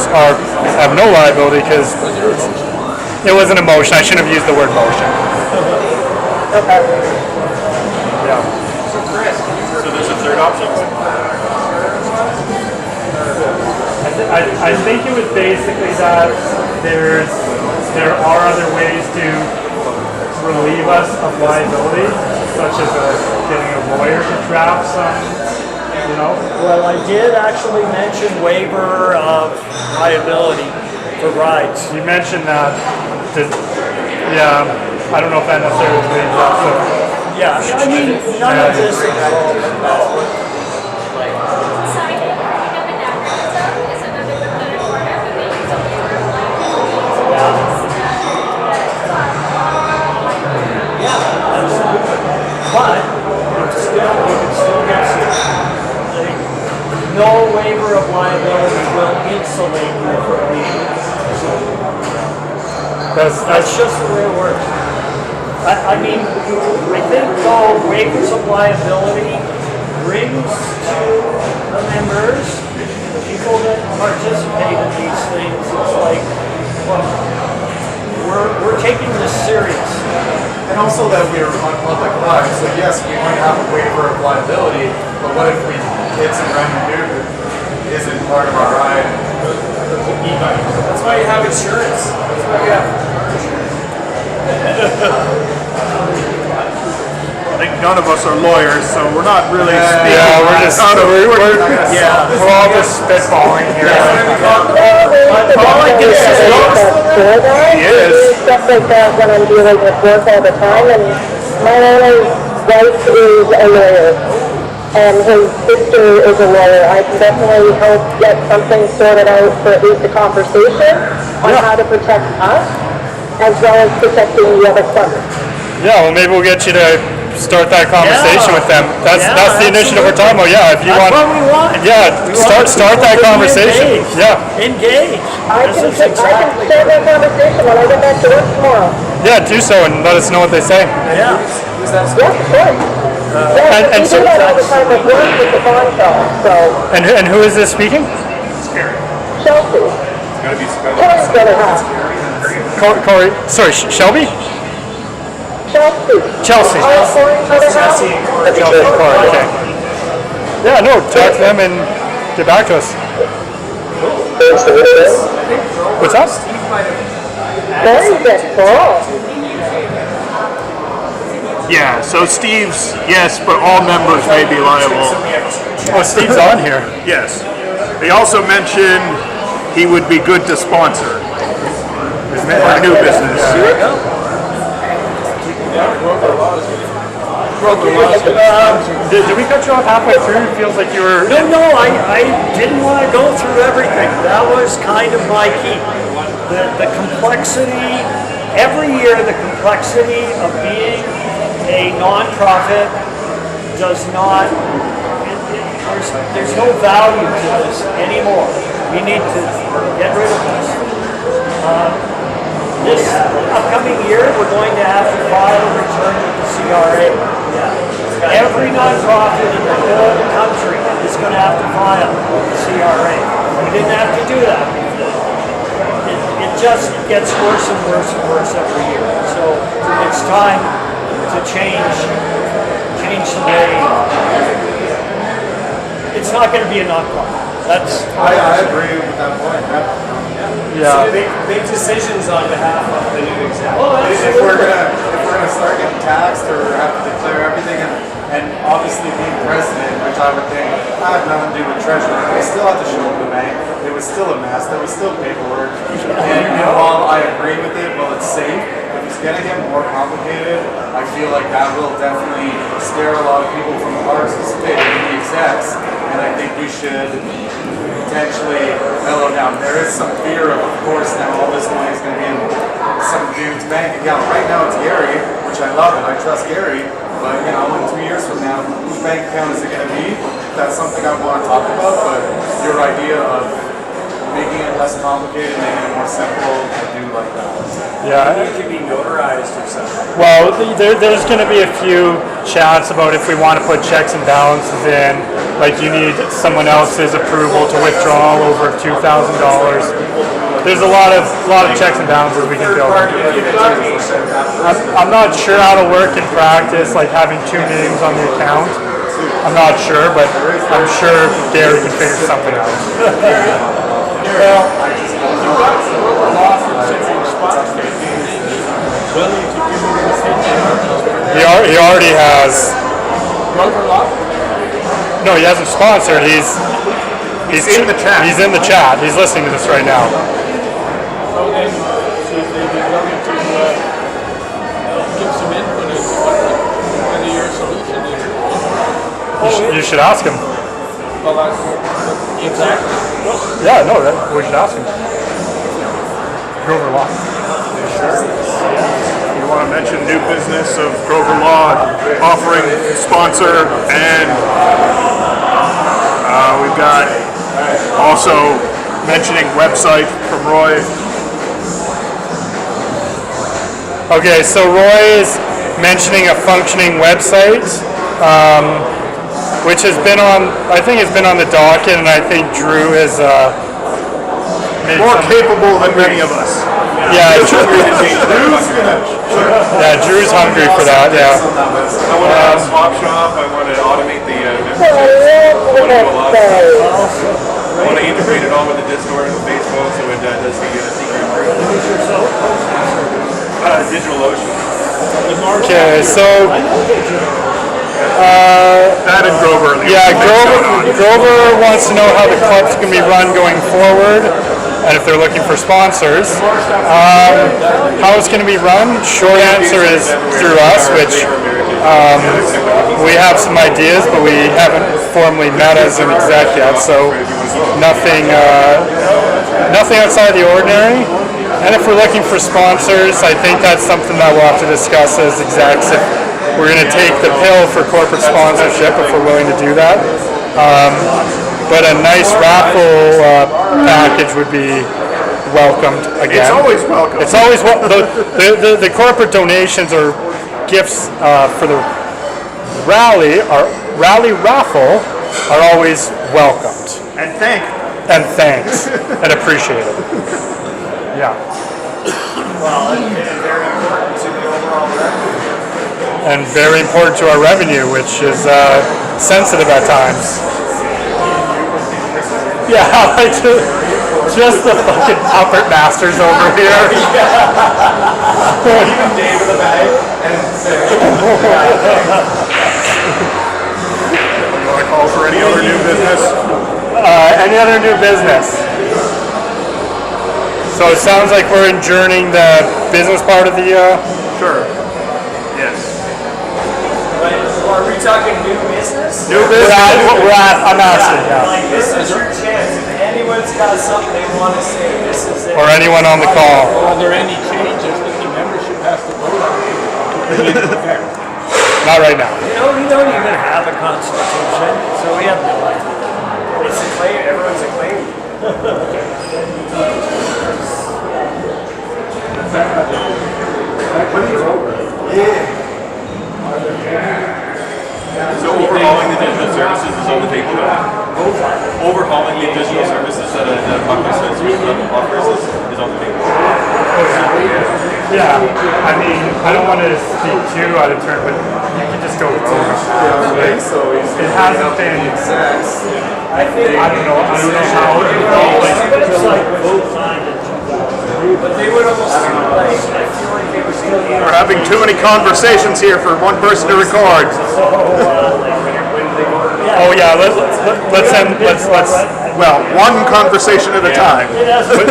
have no liability, because it wasn't a motion. I shouldn't have used the word motion. Okay. Yeah. So there's a third option? I think it was basically that there are other ways to relieve us of liability, such as getting a lawyer to draft some, Well, I did actually mention waiver of liability for rides. You mentioned that. I don't know if that necessarily leads us to. Yeah, I mean, none of this involves. But you can still get sued. No waiver of liability will insulate you from being sued. That's just the way it works. I mean, I think though waivers of liability brings to the members, the people that participate in these things, it's like, well, we're taking this serious. And also that we're on public lives, so yes, we might have a waiver of liability, but what if we hit some random dude that isn't part of our ride? That's why you have insurance. That's why you have I think none of us are lawyers, so we're not really speaking. Yeah, we're just we're all just spitballing here. All I can say is stuff like that when I'm dealing with work all the time, and my only wife is a lawyer. and his sister is a lawyer. I can definitely help get something sorted out for at least a conversation on how to protect us, as well as protecting the other clubbers. Yeah, well, maybe we'll get you to start that conversation with them. That's the initiative we're talking about. Yeah, if you That's want. what we want. Yeah, We start want that people to be conversation. engaged. Yeah. Engage. I This can is start that conversation when I get back to work tomorrow. Yeah, do so and let us know what they say. Yeah. Yeah, of course. Yeah, and we so- do that all the time with work with the bond shop, so And who is this speaking? Chelsea. Gotta be special. Corey's better half. Corey. Sorry, Shelby? Chelsea. Chelsea. Corey's better half. Chelsea, Corey, okay. Yeah, no, talk to them and get back to us. What's up? Very good. Cool. Yeah, so Steve's, yes, but all members may be liable. Oh, Steve's on here. Yes. They also mentioned he would be good to sponsor. Our new business. Did we cut you off halfway through? It feels like you were... No, I didn't want to go through everything. That was kind of my key. The complexity, every year the complexity of being a non-profit does not, there's no value to this anymore. We need to get rid of this. This upcoming year, we're going to have to file a return with the CRA. Every non-profit in the whole country is going to have to file with the CRA. We didn't have to do that before. It just gets worse and worse and worse every year. So it's time to change the way. It's not going to be a non-profit. That's. I agree with that point. Yeah. So make decisions on behalf of the new exec. If we're gonna start getting taxed or have to declare everything, and obviously being president, which I would think I have nothing to do with treasurer, I still have to show up the bank. It was still a mess. There was still paperwork. And while I agree with it, well, it's safe. If it's gonna get more complicated, I feel like that will definitely scare a lot of people from participating in the execs, and I think we should potentially mellow down. There is some fear of course, now all this money is going to be in some dude's bank account. Right now it's Gary, which I love and I trust Gary, but in 2 years from now, whose bank account is it going to be? That's something I want to talk about, but your idea of making it less complicated, making it more simple, I do like that. Yeah. It could be notarized or something. Well, there's going to be a few chats about if we want to put checks and balances in, like you need someone else's approval to withdraw over $2,000. There's a lot of checks and balances we can build. I'm not sure how to work in practice, like having two names on the account. I'm not sure, but I'm sure Gary can figure something out. He already has. No, he hasn't sponsored. He's in the chat. He's in the chat. He's listening to this right now. So then, see if they'd be willing to give some input as to what your solution is. You should ask him. Well, that's exactly. Yeah, no, we should ask him. Grover Law. You want to mention new business of Grover Law offering sponsor, and we've got also mentioning website from Roy. Okay, so Roy is mentioning a functioning website, which has been on, I think it's been on the docket, and I think Drew has made More some, capable than many of us. yeah, Drew's hungry for that, yeah. I want to add a swap shop. I want to automate the So I membership. love the website. I want to integrate it all with the Discord and Facebook so it does the secret group. DigitalOcean. Okay, so That and Grover. yeah, Grover wants to know how the club's going to be run going forward, and if they're looking for sponsors. How it's going to be run? Short answer is through us, which We have some ideas, but we haven't formally met as an exec yet, so nothing outside the ordinary. And if we're looking for sponsors, I think that's something that we'll have to discuss as execs if we're going to take the pill for corporate sponsorship, if we're willing to do that. But a nice raffle package would be welcomed again. It's always welcome. It's always the corporate donations or gifts for the rally raffle are always welcomed And thanks and appreciated. Yeah. Well, and very important to the overall revenue. And very important to our revenue, which is sensitive at times. Yeah, like just the fucking puppet masters over here. Even Dave in the bag and you want to call for any other new business? Any other new business? So it sounds like we're adjourning the business part of the. Sure. Yes. But are we talking new business? New business. I'm asking. Yeah. Like, this is your chance. If anyone's got something they want to say, this is it. Or anyone on the call. Are there any changes that the membership has to vote on to bring into effect? Not right now. You know, we don't even have a constitution, so we have no idea. It's a claim. Everyone's a claim. So overhauling the digital services is on the table now? Overhauling the digital services that a public service offers is on the table. Yeah. I mean, I don't want to speak too out of turn, but you can just go over. It hasn't been. I don't know how it evolved. like both sides. But they would almost like, I feel like they would still need. We're having too many conversations here for one person to record. Oh yeah, let's end. Let's. Well, one conversation at a time.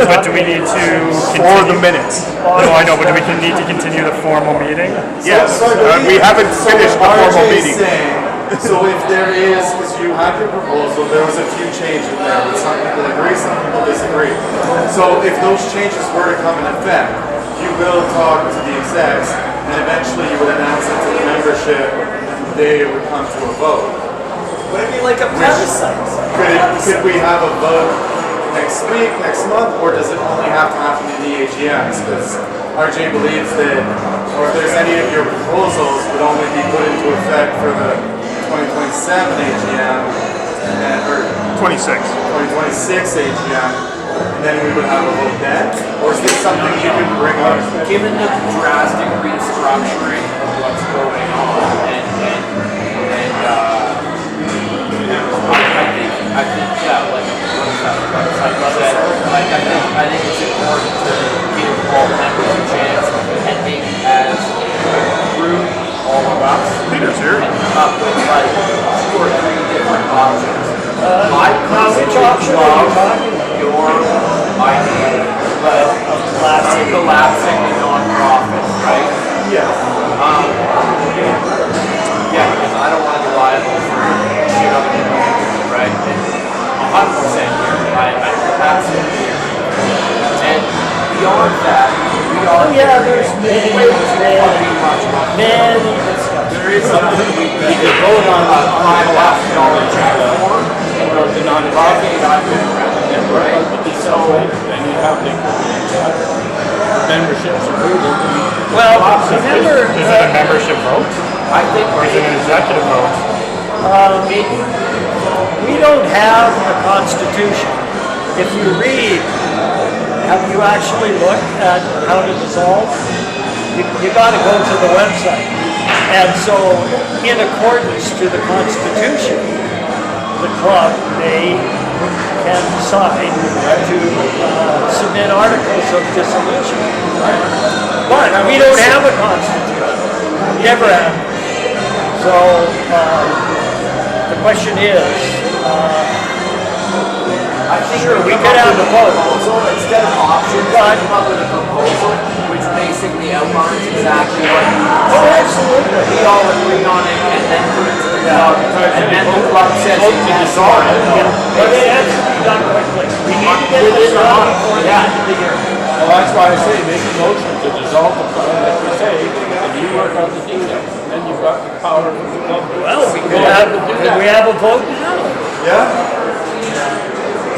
But do we need to For continue? the minutes. No, I know, but do we need to continue the formal meeting? Yes. We haven't finished the formal meeting. So if there is, because you have your proposal, there was a few changes there, but some people agree, some people disagree. So if those changes were to come in effect, you will talk to the execs, and eventually you would announce it to the membership, and they would come to a vote. Would it be like a plebiscite? Could we have a vote next week, next month, or does it only have to happen in the AGMs? Because RJ believes that, or if there's any of your proposals, would only be put into effect for the 2027 AGM, or 26. 2026 AGM, and then we would have a vote then? Or is this something you could bring up? Given the drastic restructuring of what's going on, and I think, yeah, like I think it's important to give all members a chance and maybe as a group, all of us, Peter's here. and come up with like 2 or 3 different options. I which personally option are you love talking about? your idea, but of collapsing the nonprofit, right? Yeah. Yeah, because I don't want to be liable for shit other people do, right? And 100% here, I absolutely agree. And beyond that, we are. There's many discussions. There is something we could vote on a $5,000 check for the nonprofit. I've been around them, right? So, Then you have the memberships approval. Well, remember, Is it a membership vote? I think Or is it an executive vote? we don't have a constitution. If you read, have you actually looked at how to dissolve? You got to go to the website. And so, in accordance to the Constitution, the club can decide to submit articles of dissolution. But we don't have a constitution. We never have. So the question is, I think sure, we could have a vote. proposal instead of options. Come up with a proposal which makes basically outlines exactly what we all agree on it, and then put it to the club, and then the club says it can dissolve it. But it has to be done quickly. We need to get this done before the end of the year. Well, that's why I say make a motion to dissolve the club, like you say, and you work on the details. Then you've got the power of the club. Well, we have a vote now. Yeah?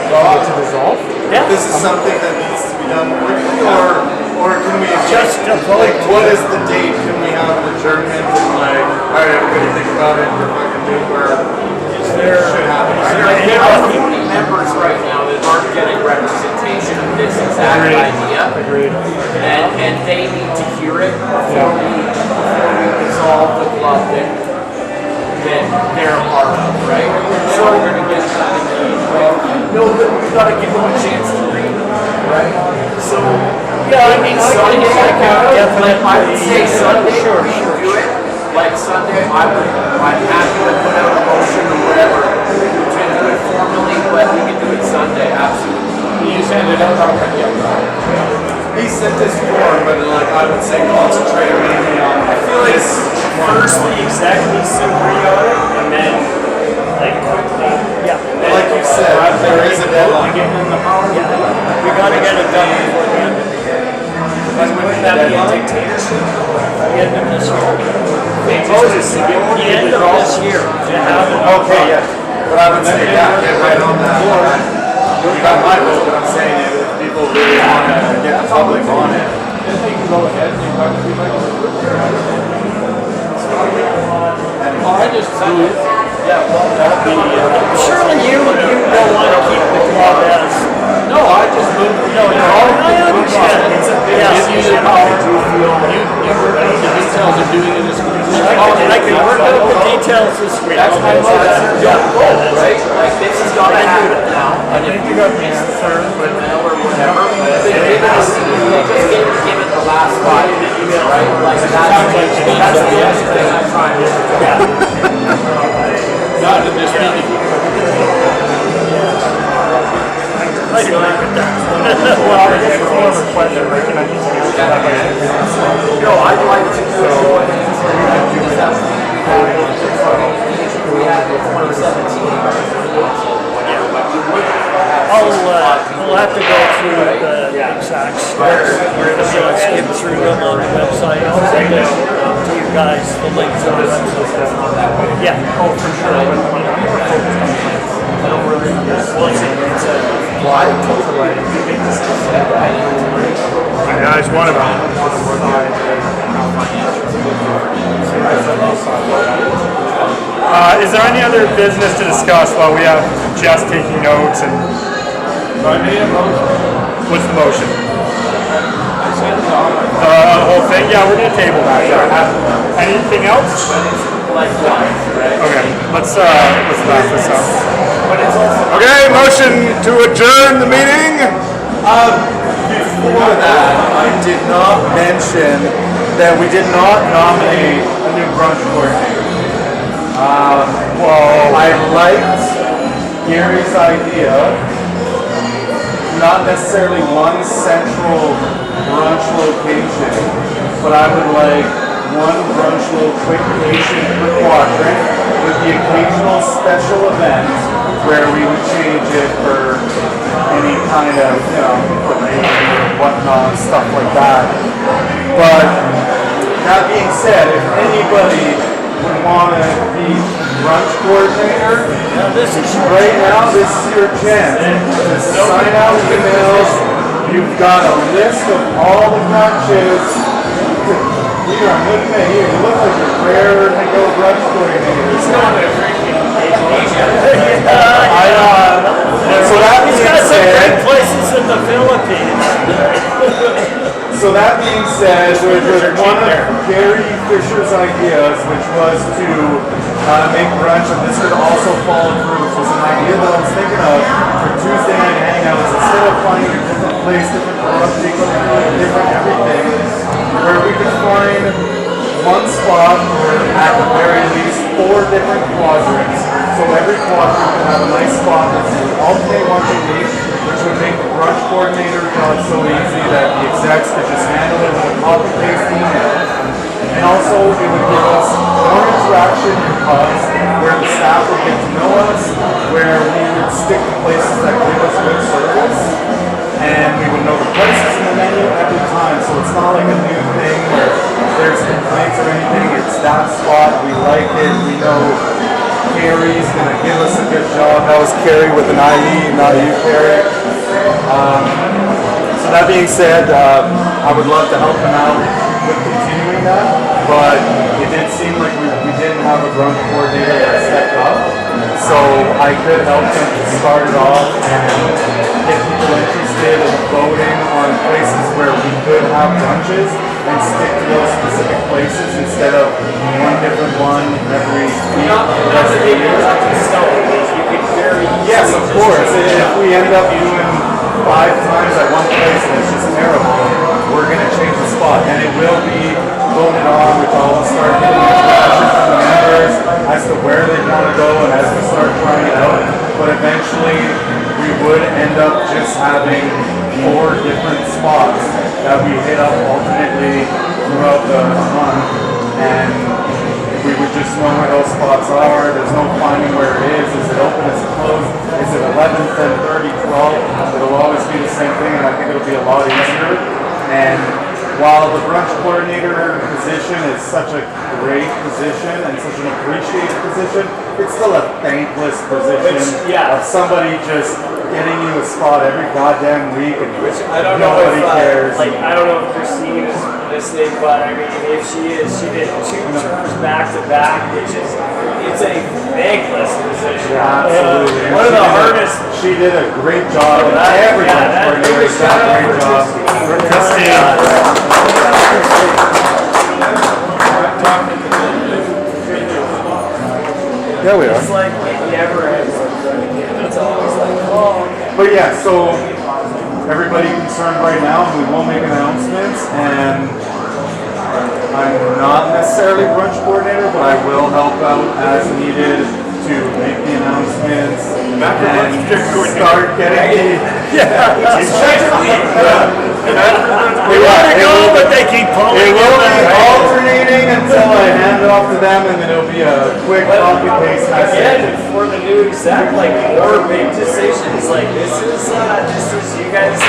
To dissolve? Yeah. This is something that needs to be done quickly, or can we Just a vote. like what is the date? Can we have an adjournment and like, all right, everybody think about it, we're fucking do where it should happen. There are 40 members right now that aren't getting representation of this exact idea. Agreed. And they need to hear it before we dissolve the club that they're a part of, right? So we're going to get that no, but we've got to give them a chance to read, right? So, Yeah, I mean, Sunday, definitely. I would say Sunday, sure, we can do it. Like Sunday, I'm happy to put out a motion or whatever to do it formally, but we can do it Sunday, absolutely. You send it out already. He sent this form, but like I would say concentrate mainly on I feel like first the exec needs to agree on it, and then like quickly. Yeah. like you said, there is a deadline. We gotta get it done before the end of the year. Wouldn't that be a dictatorship? The end of this year. Moses, to give The end of this year. To have it. Okay, yeah. But I would say, yeah, get right on that. You got my vote, but I'm saying if people really want to get the public on it. Then they can go ahead and they've got to be like a I just move. Yeah, well, that'll be, surely you don't want to keep the club as. No, I just move. No, I understand. Give you the power to feel. You work out the details of doing it as quickly as possible. I can work out the details this week. That's my motion. Right? Like this has got to happen now. And if you got the answer with mail or whatever, they just give it the last 5 minutes, right? Like that's the only thing I'm trying to do. Not in this meeting. I agree with that. Well, I guess it's more of a question, right? Can I continue? No, I'd like to go ahead and say that because that's the we had in 2017. I'll have to go through the exact steps. Let's skip through them on the website. I'll send it to you guys, the link to the website. Yeah. Oh, for sure. I don't really. It's a why? Yeah, I just one about it. Is there any other business to discuss while we have Jess taking notes and I made a motion. what's the motion? I said The whole thing? Yeah, we're gonna table that. Yeah. Anything else? Okay, let's wrap this up. Okay, motion to adjourn the meeting. Before that, I did not mention that we did not nominate a new brunch coordinator. I liked Gary's idea, not necessarily one central brunch location, but I would like one brunch location per quadrant with the occasional special event where we would change it for any kind of, whatnot, stuff like that. But that being said, if anybody would want to be brunch coordinator, right now this is your chance to sign out emails. You've got a list of all the brunches. I'm looking at you. You look like you're rare to go brunch coordinator. So that He's being got some said, great places in the Philippines. so that being said, with one of Gary Fisher's ideas, which was to make brunch, and this could also fall through, was an idea that I was thinking of for Tuesday night hangouts. Instead of finding a different place, different brunch, different everything, where we could find one spot at the very least 4 different quadrants. So every quadrant could have a nice spot that would alternate once a week, which would make the brunch coordinator job so easy that the execs could just handle it with a copy-paste email. And also, it would give us more interaction in pubs where the staff would get to know us, where we would stick to places that give us good service, and we would know the prices in the menu every time. So it's not like a new thing where there's complaints or anything. It's that spot. We like it. We know Carrie's going to give us a good job. That was Carrie with an IE, not you, Carrie. So that being said, I would love to help him out with continuing that, but it did seem like we didn't have a brunch coordinator that stepped up, so I could help him to start it off and get people interested in voting on places where we could have brunches and stick to those specific places instead of one different one every week. Not to make it up to stone, you could very yes, of course. If we end up doing 5 times at one place and it's just terrible, we're going to change the spot, and it will be voted on, which I'll start getting information from the members as to where they want to go and as we start trying it out. But eventually, we would end up just having 4 different spots that we hit up alternately throughout the month, and we would just know where those spots are. There's no finding where it is. Is it open? Is it closed? Is it 11, 10, 30, 12? It'll always be the same thing, and I think it'll be a lot easier. And while the brunch coordinator position is such a great position and such an appreciated position, it's still a thankless position of somebody just getting you a spot every goddamn week, and I don't know nobody if, cares. I don't know if Christine is listening, but I mean, if she is, she did 2 terms back to back, which is, it's a thankless position. Absolutely. One of the hardest. She did a great job. Every brunch coordinator did a great job. Yeah, we are. It's like it never ends. It's always like, oh. But yeah, so everybody concerned right now, we will make announcements, and I'm not necessarily brunch coordinator, but I will help out as needed to make the announcements and start getting We want to go, but they keep pulling. It will be alternating until I hand it off to them, and then it'll be a quick copy paste message. Again, for the new exec, like more big decisions, like this is you guys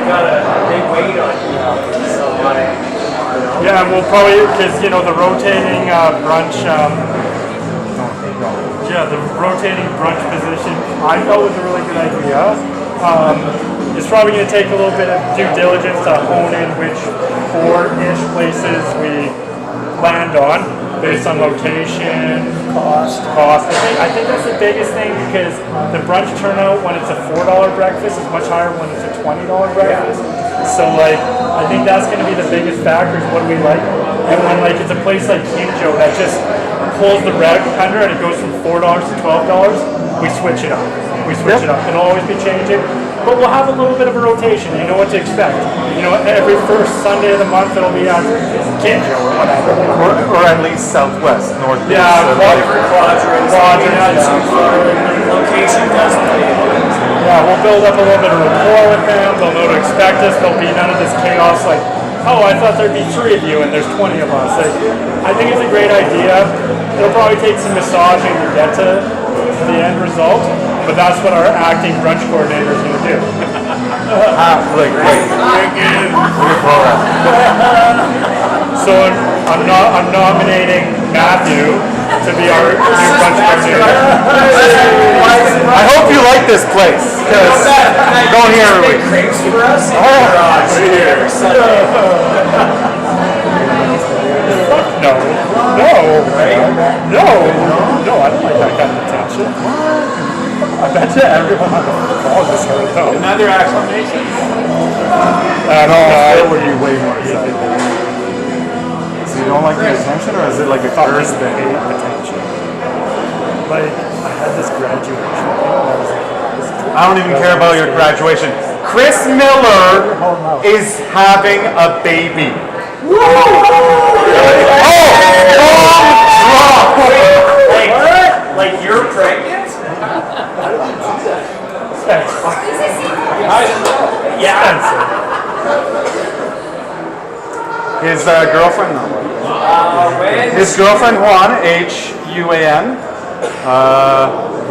got a big weight on you. So Yeah, we'll probably, because, you know, the rotating brunch, the rotating brunch position, I felt was a really good idea. It's probably going to take a little bit of due diligence to hone in which 4-ish places we land on based on location, cost. I think that's the biggest thing, because the brunch turnout when it's a $4 breakfast is much higher when it's a $20 breakfast. So like, I think that's going to be the biggest factor is what do we like. And when like it's a place like Kimjo that just pulls the reg under and it goes from $4 to $12, we switch it up. It'll always be changing. But we'll have a little bit of a rotation. You know what to expect. You know, every first Sunday of the month it'll be at Kimjo or whatever. Or at least Southwest, Northeast. Yeah, quadrant. Location does play. Yeah, we'll build up a little bit of rapport with them. They'll know to expect us. There'll be none of this chaos like, oh, I thought there'd be 3 of you and there's 20 of us. Like, I think it's a great idea. It'll probably take some massaging to get to the end result, but that's what our acting brunch coordinator is going to do. So I'm nominating Matthew to be our new brunch coordinator. I hope you like this place, because don't hear me. Crepes for us in the garage every Sunday. No, I don't like that kind of attention. I bet you everyone on the call just heard though. Another acclamation. That would be way more exciting. So you don't like the attention, or is it like a curse thing? Attention. Like, I had this graduation thing, and I was like, I don't even care about your graduation. Chris Miller is having a baby. Like you're pregnant? his girlfriend though? His girlfriend Juan, Huan.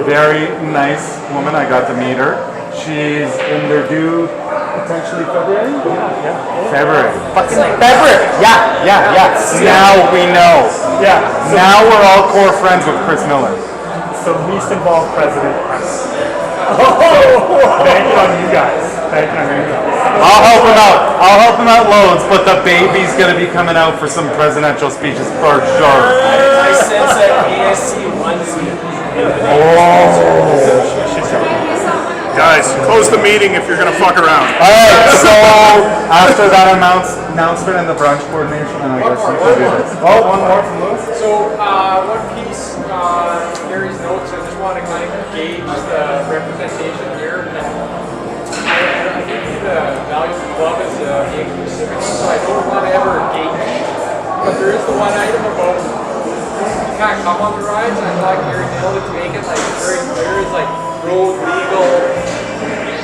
Very nice woman. I got to meet her. She's in their due potentially February. February. Fucking February. Yeah. Now we know. Yeah. So, Now we're all core friends with Chris Miller. so least involved president. Banking on you guys. Banking on you guys. I'll help him out. I'll help him out loads, but the baby's gonna be coming out for some presidential speeches for sure. I sense that ASC onesie. Guys, close the meeting if you're gonna fuck around. Alright, so after that announcement and the brunch coordination, I guess you should do this. Oh, one more from Lewis? So, one piece, Gary's notes, I just want to kind of gauge the representation here. And I think the value of the club is inclusivity, so I don't want to ever gauge. But there is the one item about you can't come on the rides. I thought Gary nailed it to make it like very clear. It's like road legal,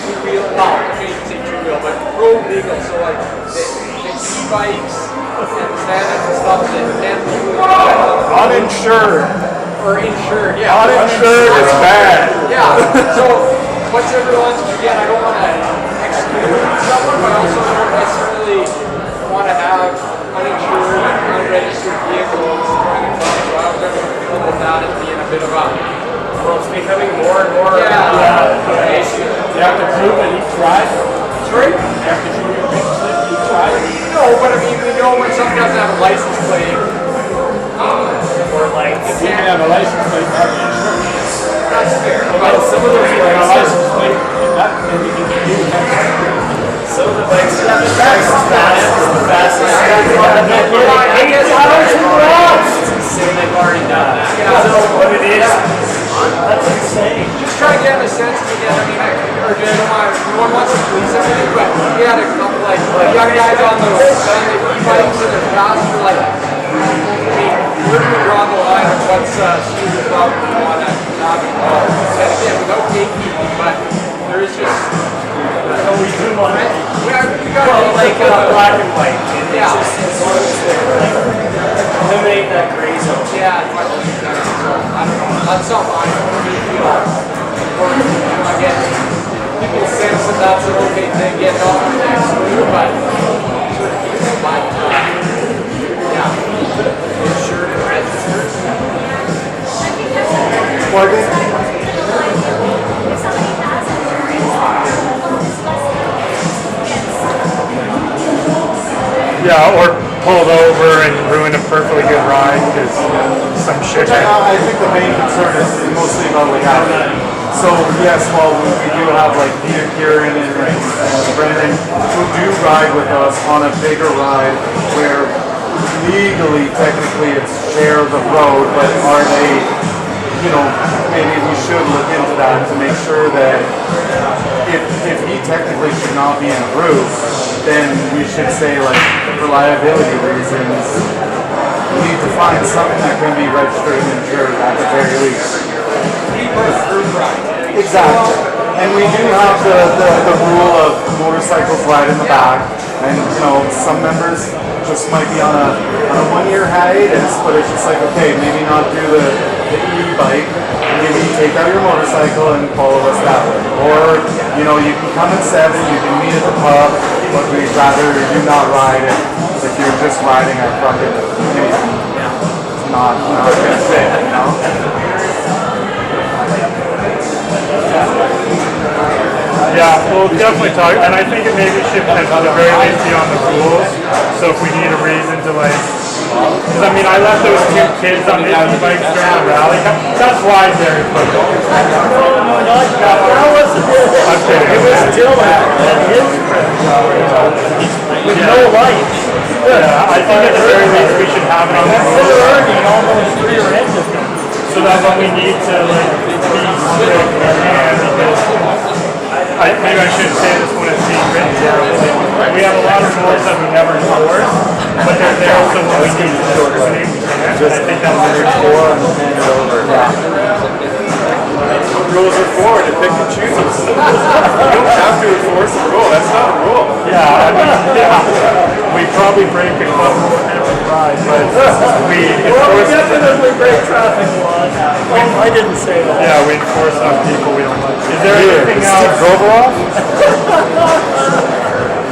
two-wheel, well, I can't even say two-wheel, but road legal. So like the e-bikes and the stand-ups and stuff that can't legally ride on the road. Uninsured. Or insured, yeah. Uninsured is bad. Yeah. So what's everyone's, again, I don't want to exclude someone, but I also don't necessarily want to have uninsured and unregistered vehicles going across. So I was ever feel about that as being a bit of a, Well, it's becoming more and more issue. You have to prove it each ride. Sorry? You have to prove your each ride. No, but I mean, we know when someone doesn't have a license plate, or like If you have a license plate, you have insurance. that's fair. But some of those If you have a bikes, license plate, then you can have some of the bikes are the fastest. Say they've already done that. So what it is, that's insane. Just try to get a sense again. I mean, no one wants to police everything, but we had a couple like young guys on the e-bikes and they're fast. We're like, I mean, where do we draw the line of what's super problem we want to have involved? And again, without gatekeeping, but there is just. We do want it. We got Well, like black and white. Yeah. It's just as long as they're eliminate that gray zone. Yeah, as much as you can. So, I don't know. That's something I don't really feel. Or, I get people sense that that's an okay thing, get it off the next move, but sort of keeps in mind. Yeah. Insured and registered. Yeah, or pulled over and ruined a perfectly good ride because some shit. I think the main concern is mostly about legality. So yes, while we do have like Peter Kieran and Brendan who do ride with us on a bigger ride where legally, technically it's share the road, but are they, you know, maybe we should look into that to make sure that if he technically should not be in a group, then we should say like for liability reasons, we need to find something that can be registered and insured at the very least. Exactly. And we do have the rule of motorcycles ride in the back, and you know some members just might be on a 1-year hiatus, but it's just like okay, maybe not do the e-bike, maybe take out your motorcycle and follow us that way. Or you know you can come at 7, you can meet at the pub, but we'd rather you not ride it if you're just riding our fucking it's not gonna fit, you know. Yeah, we'll definitely talk, and I think it maybe should at the very least be on the rules. So if we need a reason to like, because I mean I left those 2 kids on the e-bikes during the rally. That's why Derek put it. I'm kidding. It was Dylan and his friend with no lights. Yeah, I think at the very least we should have it on the They're rules. earning almost 3 or end of them. So that when we need to like be strict, we can, because maybe I shouldn't say this when it's being written down. We have a lot of rules that we never enforce, but they're there so when we need to discriminate, we can. And I think that's very important. Rules are for to pick and choose. You don't have to enforce a rule. That's not a rule. Yeah, I mean, yeah. we probably break a couple every ride, but we Well, we enforce. definitely break traffic laws. Oh, I didn't say that. Yeah, we enforce on people we don't like. Is there anything Steve else? Groveroff?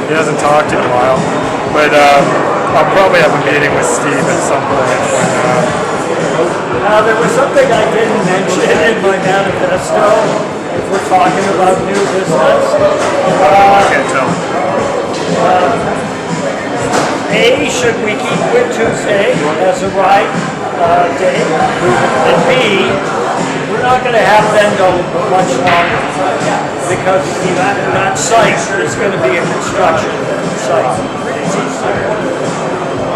He hasn't talked in a while, but I'll probably have a meeting with Steve at some point. There was something I didn't mention in my manifesto. If we're talking about new business, I can't tell. A, should we keep Whit Tuesday as a ride day? And B, we're not going to have Bendo much longer because that site is going to be a construction site.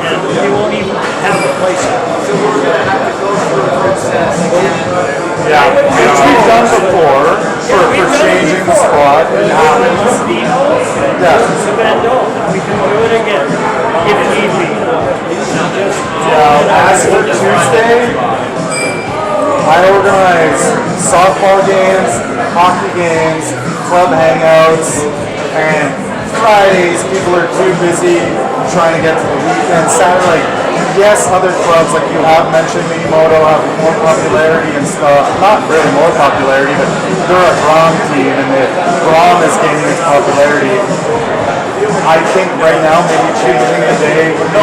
And we won't even have a place. So we're going to have to go through a process again. Yeah, which we've done before for changing the spot. It happens. Yeah. We can do it again if need be. As for Tuesday, I organize softball games, hockey games, club hangouts, and Fridays people are too busy trying to get to the weekend. Saturday, yes, other clubs like you have mentioned, Minimoto have more popularity and stuff. Not really more popularity, but they're a Grom team, and the Grom is gaining its popularity. I think right now maybe changing the day would be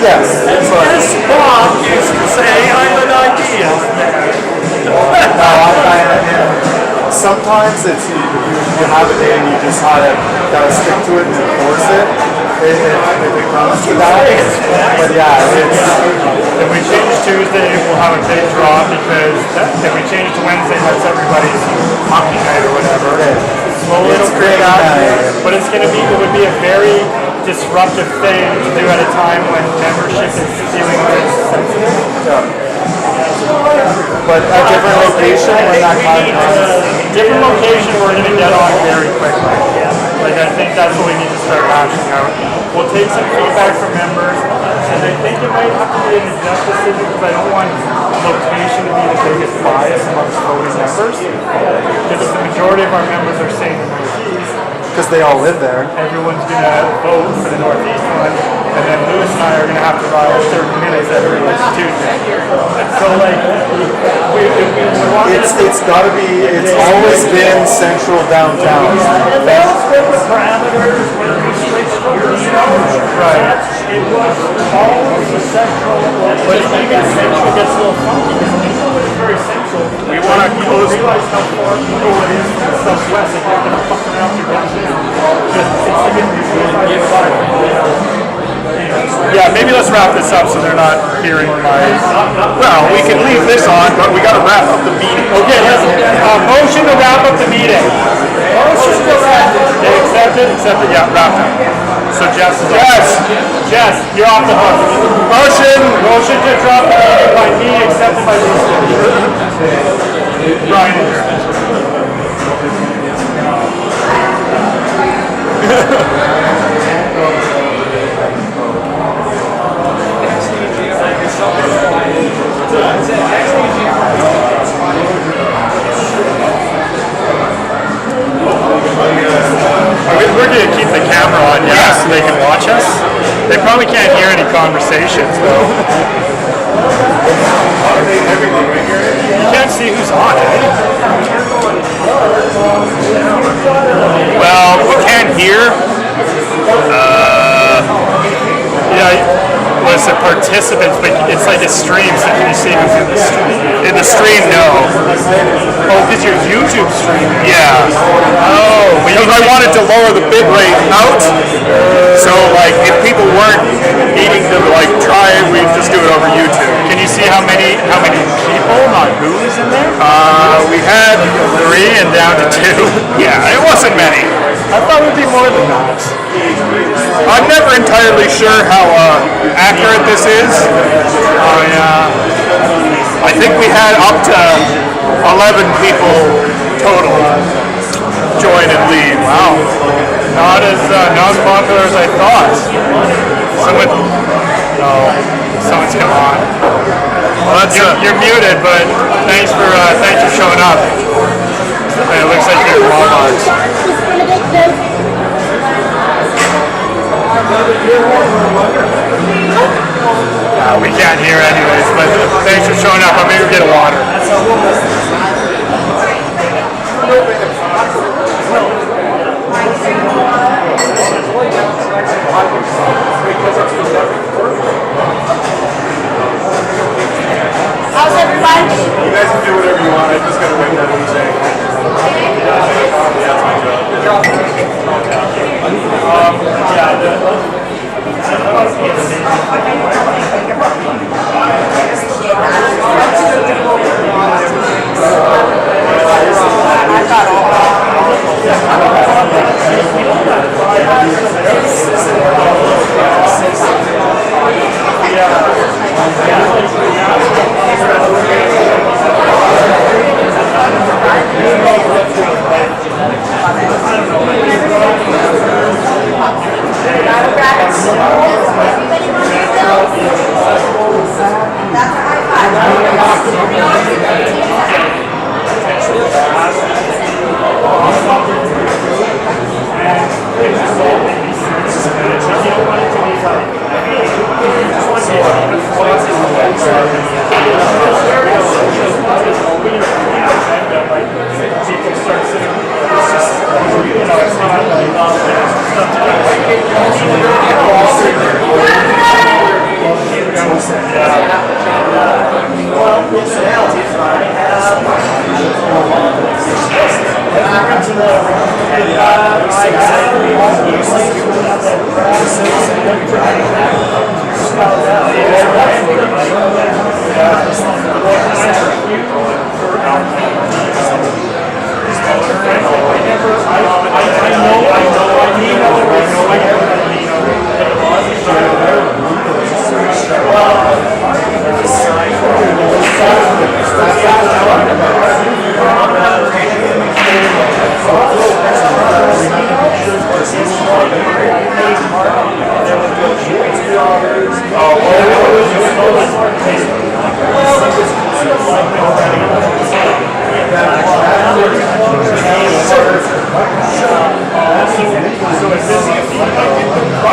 yes. As Bob used to say, I'm an idea. Sometimes it's you have a day and you just gotta stick to it and enforce it. If it comes to that, but yeah, If we change Tuesday, we'll have a big drop because if we change to Wednesday, that's everybody's hockey night or whatever. Slowly it'll create that, but it would be a very disruptive thing to do at a time when membership is feeling very sensitive. but a different location when that time comes. Different location we're going to get on very quickly. Like I think that's what we need to start hashing out. We'll take some feedback from members, and I think it might have to be an exec decision because I don't want location to be the biggest bias amongst voting members. Because if the majority of our members are saying the Northeast, Because they all live there. everyone's going to vote for the Northeast one, and then Lewis and I are going to have to ride 30 minutes every Tuesday. So like, It's gotta be. It's always been central downtown. And that's what the parameters were restricted from the Right. It was always a central. But even central gets a little funky because even when it's very central, we want to close. Realize how far people it is from the southwest and you're going to fuck around through downtown. Yeah, maybe let's wrap this up so they're not hearing my. Well, we can leave this on, but we got to wrap up the meeting. Okay, let's motion to wrap up the meeting. Motion to wrap. Okay, accepted. Yeah, wrap up. So Jess is Jess, you're off the hook. Motion to drop the meeting by me, accepted by Lisa. Brian. We're going to keep the camera on, so they can watch us. They probably can't hear any conversations, though. You can't see who's on it. Well, we can't hear. Was it participants, but it's like a stream, so can you see who's in the stream? In the stream, no. Oh, because your YouTube stream? Yeah. Oh, because I wanted to lower the bit rate out, so like if people weren't needing to like try it, we'd just do it over YouTube. Can you see how many people, not who is in there? We had 3 and down to 2. Yeah, it wasn't many. I thought it would be more than that. I'm never entirely sure how accurate this is. Oh yeah. I think we had up to 11 people total join and leave. Wow. Not as popular as I thought. Someone's come on. Well, you're muted, but thanks for showing up. It looks like you're in Walmart. We can't hear anyways, but thanks for showing up. I'm gonna get a water. How's everybody? You guys can do whatever you want. I just gotta wait that music.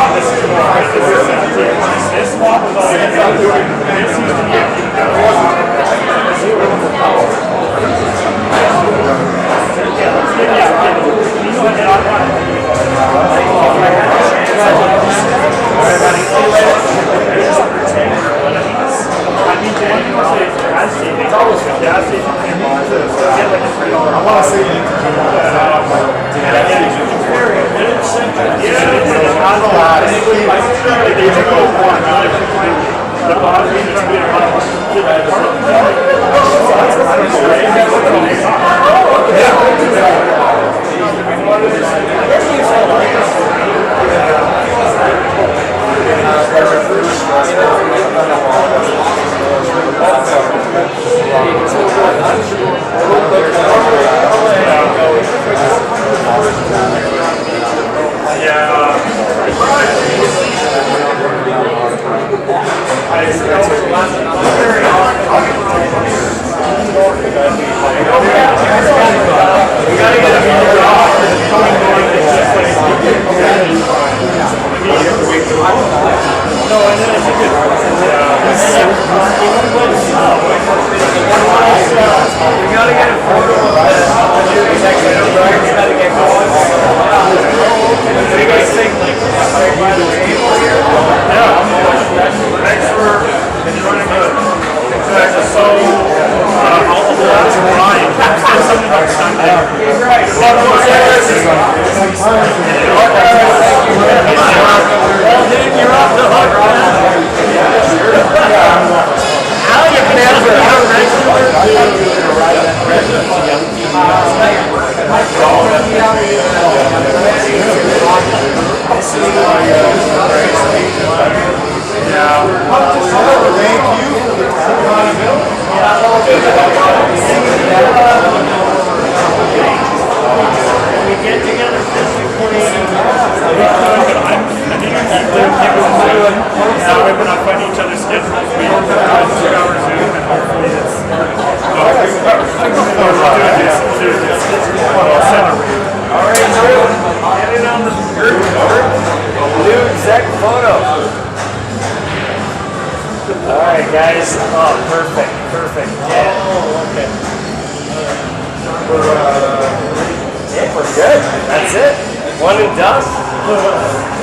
That's my New exec right, guys. Oh, perfect. Yeah. Okay. Yeah, we're good. That's it. One and done.